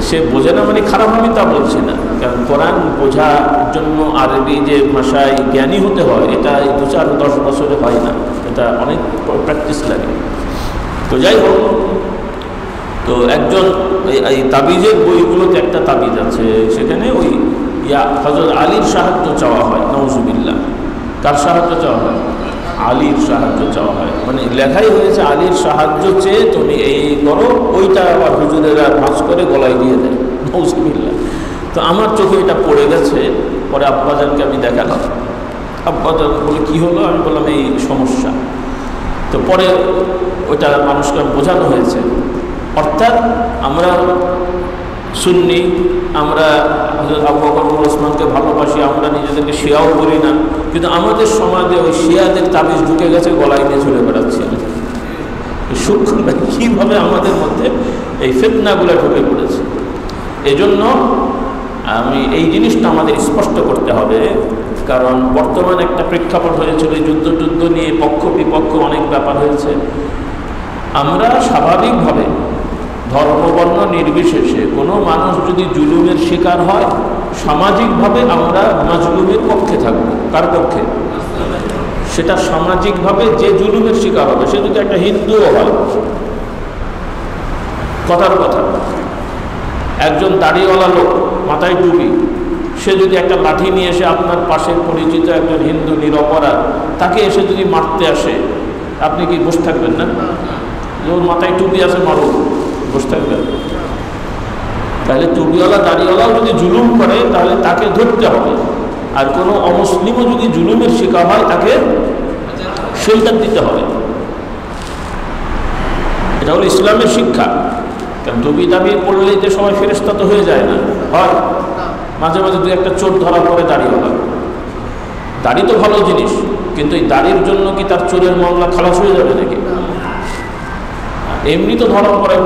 সে বোঝে না মানে খারাপ আমি তা বলছি না, কারণ কোরআন বোঝার জন্য আরবি যে ভাষায় জ্ঞানী হতে হয় এটা 2-4-10 বছরে হয় না, এটা অনেক প্র্যাকটিস লাগে। তো যাই হোক, তো একজন এই তাবিজের বইগুলোতে একটা তাবিজ আছে, সেখানে ওই হযরত আলীর সাহায্য চাওয়া হয়, নাউজুবিল্লাহ। কার সাহায্য চাওয়া হয়? আলীর সাহায্য চাওয়া হয়, মানে লেখাই হয়েছে আলীর সাহায্য চেয়ে তুমি এই করো, ওইটা আবার হুজুরেরা ভাঁজ করে গলায় দিয়ে দেয়, নাউজুবিল্লাহ। তো আমার চোখে এটা পড়ে গেছে, পরে আব্বাজানকে আমি দেখালাম, আব্বাজান বলে কী হলো, আমি বললাম এই সমস্যা। তো পরে ওইটা মানুষকে বোঝানো হয়েছে, অর্থাৎ আমরা সুন্নি, আমরা হযরত আবু বকর ওসমানকে ভালোবাসি, আমরা নিজেদেরকে শিয়াও করি না, কিন্তু আমাদের সমাজে ওই শিয়াদের তাবিজ ঢুকে গেছে, গলায় নিয়ে চলে বেড়াচ্ছে। সূক্ষ্ম কীভাবে আমাদের মধ্যে এই ফিতনাগুলো ঢুকে পড়েছে। এজন্য আমি এই জিনিসটা আমাদের স্পষ্ট করতে হবে, কারণ বর্তমান একটা প্রেক্ষাপট হয়েছিল যুদ্ধ নিয়ে পক্ষ বিপক্ষ অনেক ব্যাপার হয়েছে। আমরা স্বাভাবিকভাবে ধর্মবর্ণ নির্বিশেষে কোনো মানুষ যদি জুলুমের শিকার হয়, সামাজিকভাবে আমরা মাজলুমের পক্ষে থাকব। কার পক্ষে? সেটা সামাজিকভাবে যে জুলুমের শিকার হবে, সে যদি একটা হিন্দুও হয়, কথার কথা, একজন দাড়িওয়ালা লোক মাথায় টুপি, সে যদি একটা লাঠি নিয়ে এসে আপনার পাশে পরিচিত একজন হিন্দু নিরপরাধ তাকে এসে যদি মারতে আসে, আপনি কি বসে থাকবেন না? ওর মাথায় টুপি আছে, মারো, বসে থাকবেন? তাহলে টুপিওয়ালা দাড়িওয়ালাও যদি জুলুম করে তাহলে তাকে ধরতে হবে, আর কোনো অমুসলিমও যদি জুলুমের শিকার হয় তাকে শেল্টার দিতে হবে। এটা হলো ইসলামের শিক্ষা। কারণ টুপি দাবি পড়লেই যে সবাই ফেরেশতা তো হয়ে যায় না, হয় মাঝে মাঝে দু একটা চোর ধরা পড়ে দাড়িওয়ালা। দাড়ি তো ভালো জিনিস, কিন্তু এই দাড়ির জন্য কি তার চোরের মামলা খালাস হয়ে যাবে নাকি? এমনি তো ধরা পড়ে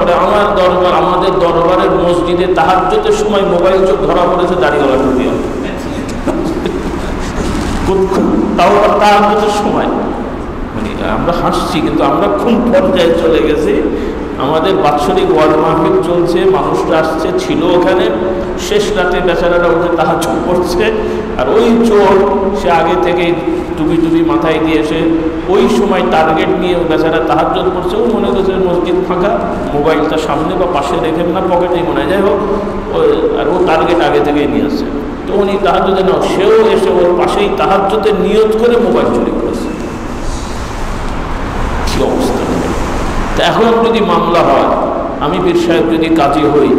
আমাদের দরবারের মসজিদে তাহাজ্জুদের সময় মোবাইল চোর ধরা পড়েছে দাড়িওয়ালা টুপিওয়ালা, তাও তাহাজ্জুদের সময়। মানে আমরা হাসছি কিন্তু আমরা কোন পর্যায়ে চলে গেছি। আমাদের বাৎসরিক ওয়াজ মাহফিল চলছে, মানুষরা আসছে, ছিল ওখানে, শেষ রাতে বেচারারা উঠে তাহাজ্জুদ পড়ছে, আর ওই চোর সে আগে থেকেই টুপি মাথায় দিয়ে এসে ওই সময় টার্গেট নিয়ে বেচারা তাহাজ্জুদ পড়ছে। ও মনে করছে মসজিদ ফাঁকা, মোবাইলটা সামনে বা পাশে রেখে না পকেটেই মনে হয়, যাই হোক, আর ও টার্গেট আগে থেকেই নিয়ে আসছে। তো উনি তাহাজ্জুদে নাও, সেও এসে ওর পাশেই তাহাজ্জুদের নিয়ত করে মোবাইল চুরি করেছে। কী অবস্থা! তা এখন যদি মামলা হয়, আমি পীর সাহেব যদি কাজী হই,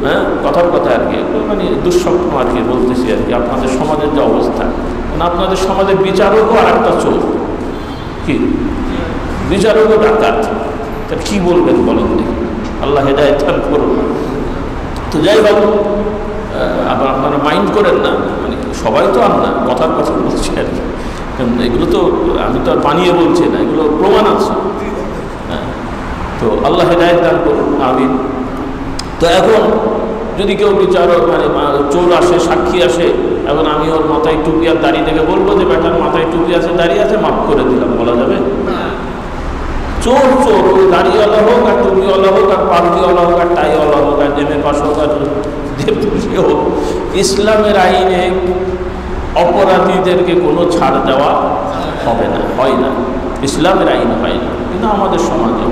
হ্যাঁ, কথার কথা আর কি, মানে দুঃস্বপ্ন আর কি বলতেছি আর কি, আপনাদের সমাজের যে অবস্থা, মানে আপনাদের সমাজের বিচারকও আর একটা চোর, কি বিচারকও ডাকাত, তা কী বলবেন বলেন দেখি? আল্লাহ হেদায়েত দান করুন। তো যাই হোক, আবার আপনারা মাইন্ড করেন না, মানে সবাই তো আর না, কথার কথা বলছি আর কি, কারণ এগুলো তো আমি তো আর বানিয়ে বলছি না, এগুলো প্রমাণ আছে। হ্যাঁ, তো আল্লাহ হেদায়েত দান করুন, আমিন। তো এখন যদি কেউ বিচারক মানে চোর আসে, সাক্ষী আসে, এখন আমি ওর মাথায় টুপি আর দাড়ি থেকে বলবো যে বেটার মাথায় টুপি আছে, দাঁড়িয়ে আছে, মাফ করে দিলাম, বলা যাবে? চোর চোর, ওই দাড়িওয়ালা হোক আর টুপিওয়ালা হোক আর পাগড়িওয়ালা হোক আর টাইওয়ালা হোক আর জেমে পাশ হোক আর দেবদূষী হোক, ইসলামের আইনে অপরাধীদেরকে কোনো ছাড় দেওয়া হবে না, হয় না, ইসলামের আইন হয় না। কিন্তু আমাদের সমাজে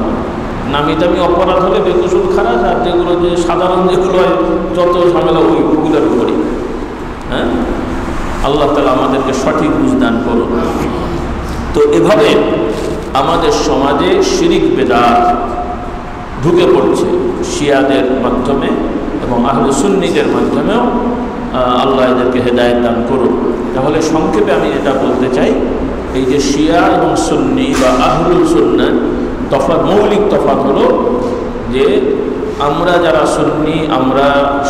নামি দামি অপরাধ হলে বেকসুর খারাপ, আর যেগুলো যে সাধারণ যেগুলো হয় যত ঝামেলা ওইগুলোর উপরই। হ্যাঁ, আল্লাহ তাআলা আমাদেরকে সঠিক বুঝদান করুন। তো এভাবে আমাদের সমাজে শিরিক বেদাত ঢুকে পড়ছে শিয়াদের মাধ্যমে এবং আহলে সুন্নিদের মাধ্যমেও আল্লাহ এদেরকে হেদায়েত দান করুন। তাহলে সংক্ষেপে আমি এটা বলতে চাই, এই যে শিয়া এবং সুন্নি বা আহলুল সুন্নাহ তফাৎ, মৌলিক তফাৎ হলো যে আমরা যারা সুন্নি আমরা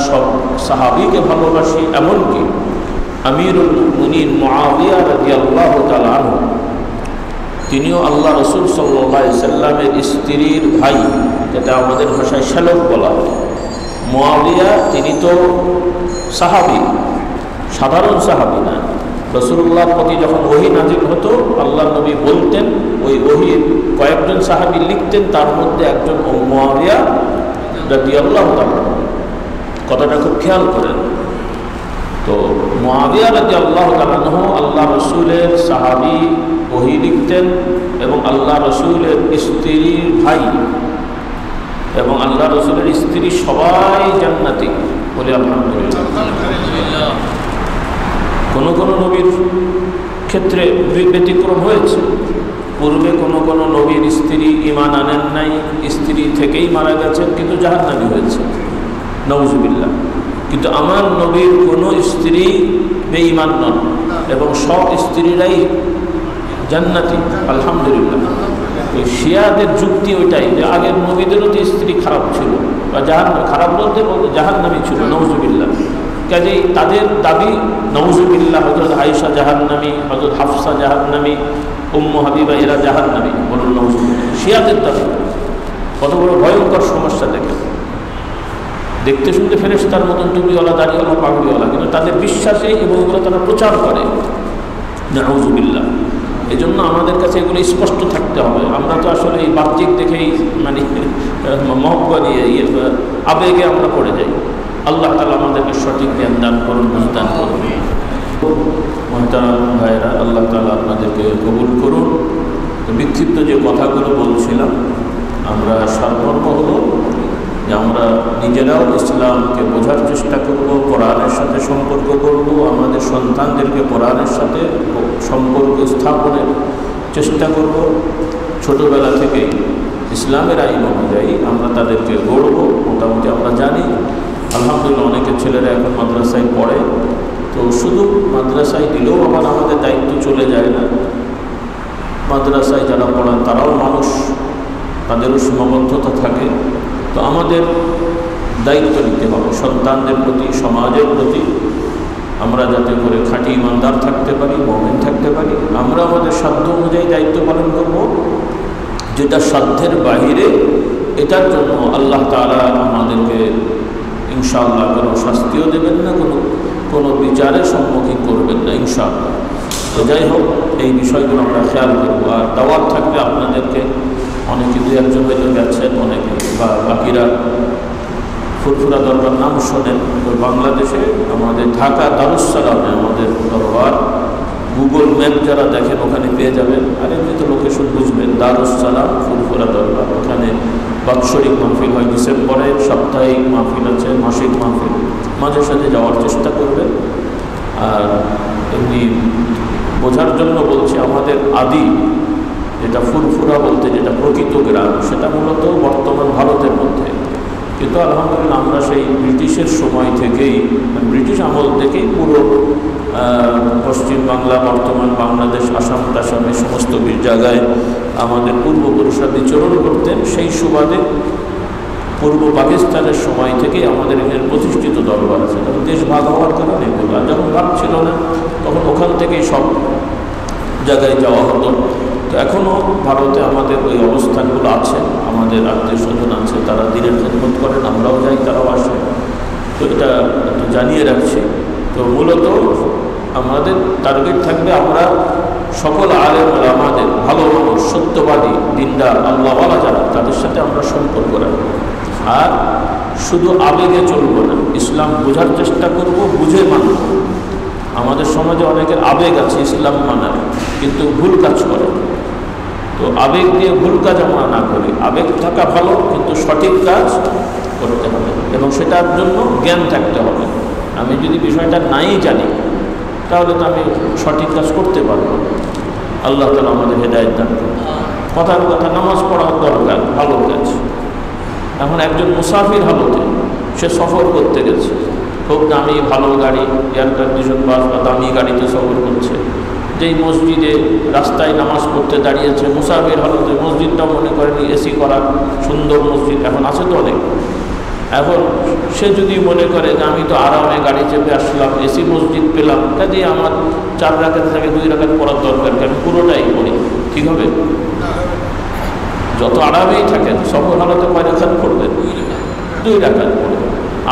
সব সাহাবীকে ভালোবাসি, এমনকি আমিরুল মুমিনিন মুআবিয়া রাদিয়াল্লাহু তাআলা আনহু তিনিও আল্লাহ রসুল সাল্লাল্লাহু আলাইহি সাল্লামের স্ত্রীর ভাই, যেটা আমাদের ভাষায় শ্যালক বলা হয়। মুআবিয়া তিনি তো সাহাবী, সাধারণ সাহাবী না। রাসূলুল্লাহর প্রতি যখন ওহী নাজিল হতো আল্লাহ নবী বলতেন, ওই ওহীর কয়েকজন সাহাবী লিখতেন, তার মধ্যে একজন মুআবিয়া রাদিয়াল্লাহু তাআলা। কথাটা খুব খেয়াল করেন। তো মুআবিয়া রাদিয়াল্লাহু তাআলা আল্লাহ রসুলের সাহাবী, ওহী লিখতেন এবং আল্লাহ রসুলের স্ত্রীর ভাই, এবং আল্লাহ রসুলের স্ত্রী সবাই জান্নাতি বলে আলহামদুলিল্লাহ। কোনো কোনো নবীর ক্ষেত্রে ব্যতিক্রম হয়েছে। পূর্বে কোনো কোনো নবীর স্ত্রী ঈমান আনেন নাই, স্ত্রী থেকেই মারা গেছেন, কিন্তু জাহান্নামী হয়েছে, নাউজুবিল্লাহ। কিন্তু আমার নবীর কোনো স্ত্রী বেঈমান নন এবং সব স্ত্রীরাই জান্নাতি, আলহামদুলিল্লাহ। ওই শিয়াদের যুক্তি ওইটাই যে আগের নবীদেরও তো স্ত্রী খারাপ ছিল, বা খারাপ বলতে জাহান্নামী ছিল, নাউজুবিল্লাহ। কাজেই তাদের দাবি নাউজুবিল্লাহ, হযরত আয়েশা জাহান্নামী, হযরত হাফসা জাহান্নামী, উম্মু হাবিবা এরা জাহান্নামী, বলুন নাউজুবিল্লাহ। শিয়াদের দাবি কত বড় ভয়ঙ্কর সমস্যা দেখে, দেখতে শুনতে ফেরেশতার মতন টুপিওয়ালা, দাড়িওয়ালা, পাগড়িওয়ালা, কিন্তু তাদের বিশ্বাসে এবং এগুলো তারা প্রচার করে, নাউজুবিল্লাহ। এই জন্য আমাদের কাছে এগুলো স্পষ্ট থাকতে হবে। আমরা তো আসলে এই বাহ্যিক দেখেই মানে মহব্বত নিয়ে আবেগে আমরা পড়ে যাই। আল্লাহ তাআলা আমাদেরকে সঠিক জ্ঞান দান করুন, বুঝ দান করুন। মুহতারাম ভাইরা, আল্লাহ তাআলা আপনাদেরকে কবুল করুন। বিক্ষিপ্ত যে কথাগুলো বলছিলাম, আমরা সারমর্ম হলো যে আমরা নিজেরাও ইসলামকে বোঝার চেষ্টা করব, কোরআনের সাথে সম্পর্ক করব, আমাদের সন্তানদেরকে কোরআনের সাথে সম্পর্ক স্থাপনের চেষ্টা করব। ছোটোবেলা থেকেই ইসলামের আইন অনুযায়ী আমরা তাদেরকে গড়ব। মোটামুটি আমরা জানি, আলহামদুলিল্লাহ, অনেকের ছেলেরা এখন মাদ্রাসায় পড়ে। তো শুধু মাদ্রাসায় দিলেও আবার আমাদের দায়িত্ব চলে যায় না। মাদ্রাসায় যারা পড়ান তারাও মানুষ, তাদেরও সীমাবদ্ধতা থাকে। তো আমাদের দায়িত্ব নিতে হবে সন্তানদের প্রতি, সমাজের প্রতি। আমরা যাতে করে খাঁটি ইমানদার থাকতে পারি, মুমিন থাকতে পারি, আমরা আমাদের সাধ্য অনুযায়ী দায়িত্ব পালন করব। যেটা সাধ্যের বাহিরে, এটার জন্য আল্লাহ তাআলা আমাদেরকে ইনশাআল্লাহ কোনো শাস্তিও দেবেন না, কোনো বিচারের সম্মুখীন করবেন না ইনশাআল্লাহ। তো যাই হোক, এই বিষয়গুলো আমরা খেয়াল করবো। আর দাওয়াত থাকবে আপনাদেরকে, অনেকে দু একজন হয়তো গেছেন, অনেকে বা বাকিরা ফুরফুরা দরবার নাম শোনেন। তো বাংলাদেশে আমাদের ঢাকা দারুস সালামে আমাদের দরবার, গুগল ম্যাপ যারা দেখেন ওখানে পেয়ে যাবেন। আর এমনি তো লোকেশন বুঝবেন, দারুস সালাম ফুরফুরা দরবার। ওখানে বাৎসরিক মাহফিল হয়, ডিসেম্বরে সাপ্তাহিক মাহফিল আছে, মাসিক মাহফিল, মাঝে সাঝে যাওয়ার চেষ্টা করবেন। আর এমনি বোঝার জন্য বলছি, আমাদের আদি যেটা ফুরফুরা বলতে যেটা প্রকৃত গ্রাম, সেটা মূলত বর্তমান ভারতের মধ্যে। কিন্তু আলহামদুলিল্লাহ আমরা সেই ব্রিটিশের সময় থেকেই, ব্রিটিশ আমল থেকেই পুরো পশ্চিম বাংলা, বর্তমান বাংলাদেশ, আসাম টাসাম এই সমস্ত জায়গায় আমাদের পূর্বপুরুষরা বিচরণ করতেন। সেই সুবাদে পূর্ব পাকিস্তানের সময় থেকে আমাদের এখানে প্রতিষ্ঠিত দরবার আছে। তখন দেশ ভাগ হওয়ার কারণে এগুলো, আর যখন ভাগ ছিল না তখন ওখান থেকেই সব জায়গায় যাওয়া হতো। তো এখনও ভারতে আমাদের ওই অবস্থানগুলো আছে, আমাদের আত্মীয় স্বজন আছে, তারা দিনের খেদমত করেন, আমরাও যাই, তারাও আসে। তো এটা একটু জানিয়ে রাখছি। তো মূলত আমাদের টার্গেট থাকবে আমরা সকল আলেম ওলামাদের, ভালো মানুষ, সত্যবাদী, দিনদার, আল্লাহওয়ালা যারা, তাদের সাথে আমরা সম্পর্ক রাখবো। আর শুধু আবেগে চলবো না, ইসলাম বোঝার চেষ্টা করব, বুঝে মানব। আমাদের সমাজে অনেকের আবেগ আছে ইসলাম মানার, কিন্তু ভুল কাজ করে। তো আবেগ দিয়ে ভুল কাজ আমরা না করি। আবেগ থাকা ভালো, কিন্তু সঠিক কাজ করতে হবে এবং সেটার জন্য জ্ঞান থাকতে হবে। আমি যদি বিষয়টা নাই জানি তাহলে তো আমি সঠিক কাজ করতে পারবো। আল্লাহ তাআলা আমাদের হেদায়েত দান করুন। কথার কথা, নামাজ পড়ার দরকার, ভালো কাজ। এখন একজন মুসাফির হালতে সে সফর করতে গেছে, খুব দামি ভালো গাড়ি, এয়ার কন্ডিশন বাস বা দামি গাড়িতে সফর করছে, যেই মসজিদে রাস্তায় নামাজ পড়তে দাঁড়িয়েছে মুসাফির হালতে, মসজিদটাও মনে করেনি এসি করা সুন্দর মসজিদ, এখন আছে তো অনেক। এখন সে যদি মনে করে যে আমি তো আরামে গাড়ি চেপে আসলাম, এসি মসজিদ পেলাম, কাজে আমার 4 রাকাত থেকে 2 রাকাত পড়ার দরকার, আমি পুরোটাই পড়ি, ঠিক হবে? যত আরামেই থাকেন সফর হালতে কয় রাকাত পড়বেন? 2 রাকাত পড়বেন।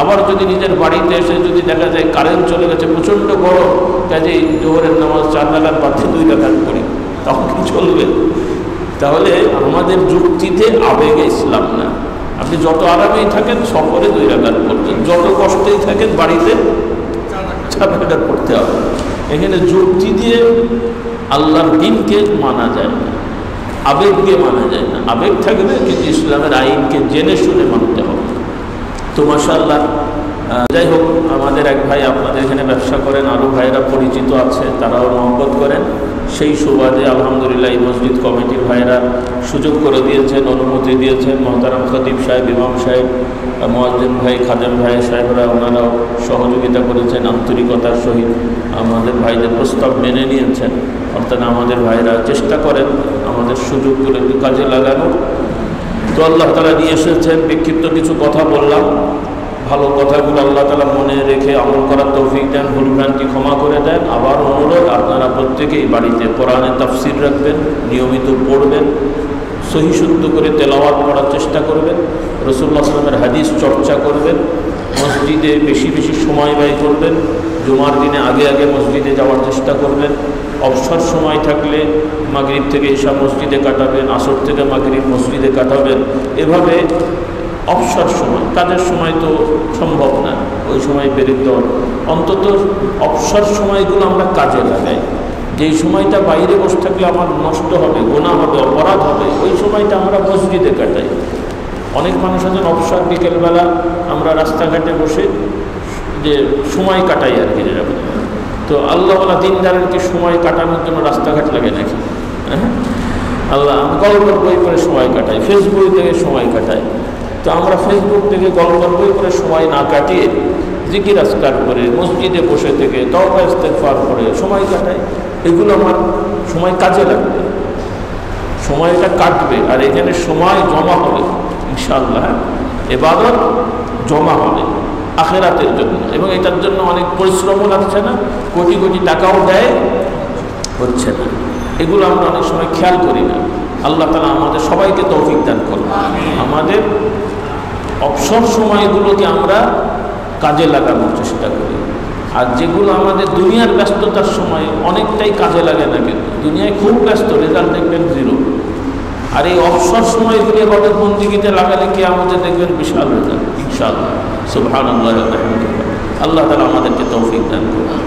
আবার যদি নিজের বাড়িতে এসে যদি দেখা যায় কারেন্ট চলে গেছে, প্রচণ্ড গরম, কাজেই জোহরের নামাজ 4 রাকাত বাড়ছে 2 রাকাত পড়ি, তখন কি চলবে? তাহলে আমাদের যুক্তিতে আবেগে ইসলাম না। আপনি যত আরামেই থাকেন সফরে 2 রাকাত পড়বেন, যত কষ্টেই থাকেন বাড়িতে 4 রাকাত পড়তে হবে। এখানে যুক্তি দিয়ে আল্লাহর দ্বীনকে মানা যায় না, আবেগকে মানা যায় না। আবেগ থাকবে কিন্তু ইসলামের আইনকে জেনে শুনে মানতে হবে। তো মাশাআল্লাহ, যাই হোক, আমাদের এক ভাই আপনাদের এখানে ব্যবসা করেন, আরও ভাইরা পরিচিত আছে, তারাও মহব্বত করেন। সেই সুবাদে আলহামদুলিল্লাহ এই মসজিদ কমিটির ভাইরা সুযোগ করে দিয়েছেন, অনুমতি দিয়েছেন। মহতারাম খতিব সাহেব, ইমাম সাহেব, মুয়াজ্জিন ভাই, খাদেম ভাই সাহেবরা ওনারাও সহযোগিতা করেছেন আন্তরিকতার সহিত, আমাদের ভাইদের প্রস্তাব মেনে নিয়েছেন। অর্থাৎ আমাদের ভাইরা চেষ্টা করেন আমাদের সুযোগগুলো একটু কাজে লাগানোর। তো আল্লাহ তাআলা নিয়ে এসেছেন, বিক্ষিপ্ত কিছু কথা বললাম, ভালো কথাগুলো আল্লাহ তাআলা মনে রেখে আমল করার তৌফিক দেন, ভুলভ্রান্তি ক্ষমা করে দেন। আবার অনুরোধ, আপনারা প্রত্যেকেই বাড়িতে কোরআনের তাফসীর রাখবেন, নিয়মিত পড়বেন, সহি শুদ্ধ করে তেলাওয়াত করার চেষ্টা করবেন, রাসূলুল্লাহ সাল্লাল্লাহু আলাইহি ওয়াসাল্লামের হাদিস চর্চা করবেন, মসজিদে বেশি বেশি সময় ব্যয় করবেন, জুমার দিনে আগে আগে মসজিদে যাওয়ার চেষ্টা করবেন। অবসর সময় থাকলে মাগরিব থেকে ঈশা মসজিদে কাটাবেন, আসর থেকে মাগরিব মসজিদে কাটাবেন। এভাবে অবসর সময়, কাজের সময় তো সম্ভব না, ওই সময় বেরোতে হবে, অন্তত অবসর সময়গুলো আমরা কাজে লাগাই। যেই সময়টা বাইরে বসে থাকলে আমার নষ্ট হবে, গুনাহ হবে, অপরাধ হবে, ওই সময়টা আমরা মসজিদে কাটাই। অনেক মানুষ আছেন অবসর বিকেলবেলা আমরা রাস্তাঘাটে বসে যে সময় কাটাই আর কি, যেটা তো আল্লাহওয়ালা দিনদারের কি সময় কাটানোর জন্য রাস্তাঘাট লাগে নাকি? আল্লাহ গল্পের বই করে সময় কাটাই, ফেসবুক থেকে সময় কাটাই। তো আমরা ফেসবুক থেকে গল্পের বই করে সময় না কাটিয়ে জিকির আজকার করে মসজিদে বসে থেকে তওবা ইস্তেগফার করে সময় কাটাই। এগুলো আমার সময় কাজে লাগবে, সময়টা কাটবে। আর এখানে সময় জমা হবে ইনশাআল্লাহ, ইবাদত জমা হবে আখিরাতের জন্য, এবং এটার জন্য অনেক পরিশ্রমও লাগছে না, কোটি কোটি টাকাও দেয় হচ্ছে না। এগুলো আমরা অনেক সময় খেয়াল করি না। আল্লাহ তাআলা আমাদের সবাইকে তৌফিক দান করুন। আমাদের অবসর সময়গুলোকে আমরা কাজে লাগানোর চেষ্টা করি। আর যেগুলো আমাদের দুনিয়ার ব্যস্ততার সময় অনেকটাই কাজে লাগে না, কিন্তু দুনিয়ায় খুব ব্যস্ত, রেজাল্ট দেখবেন 0। আর এই অবসর সময়গুলো এবাদত বন্দেগীতে লাগালে কি আমাদের দেখবেন বিশাল রেজাল্ট ইনশাআল্লাহ। সুবহানাল্লাহ ওয়া বিহামদিহি। আল্লাহ তাআলা আমাদেরকে তৌফিক দান করুন।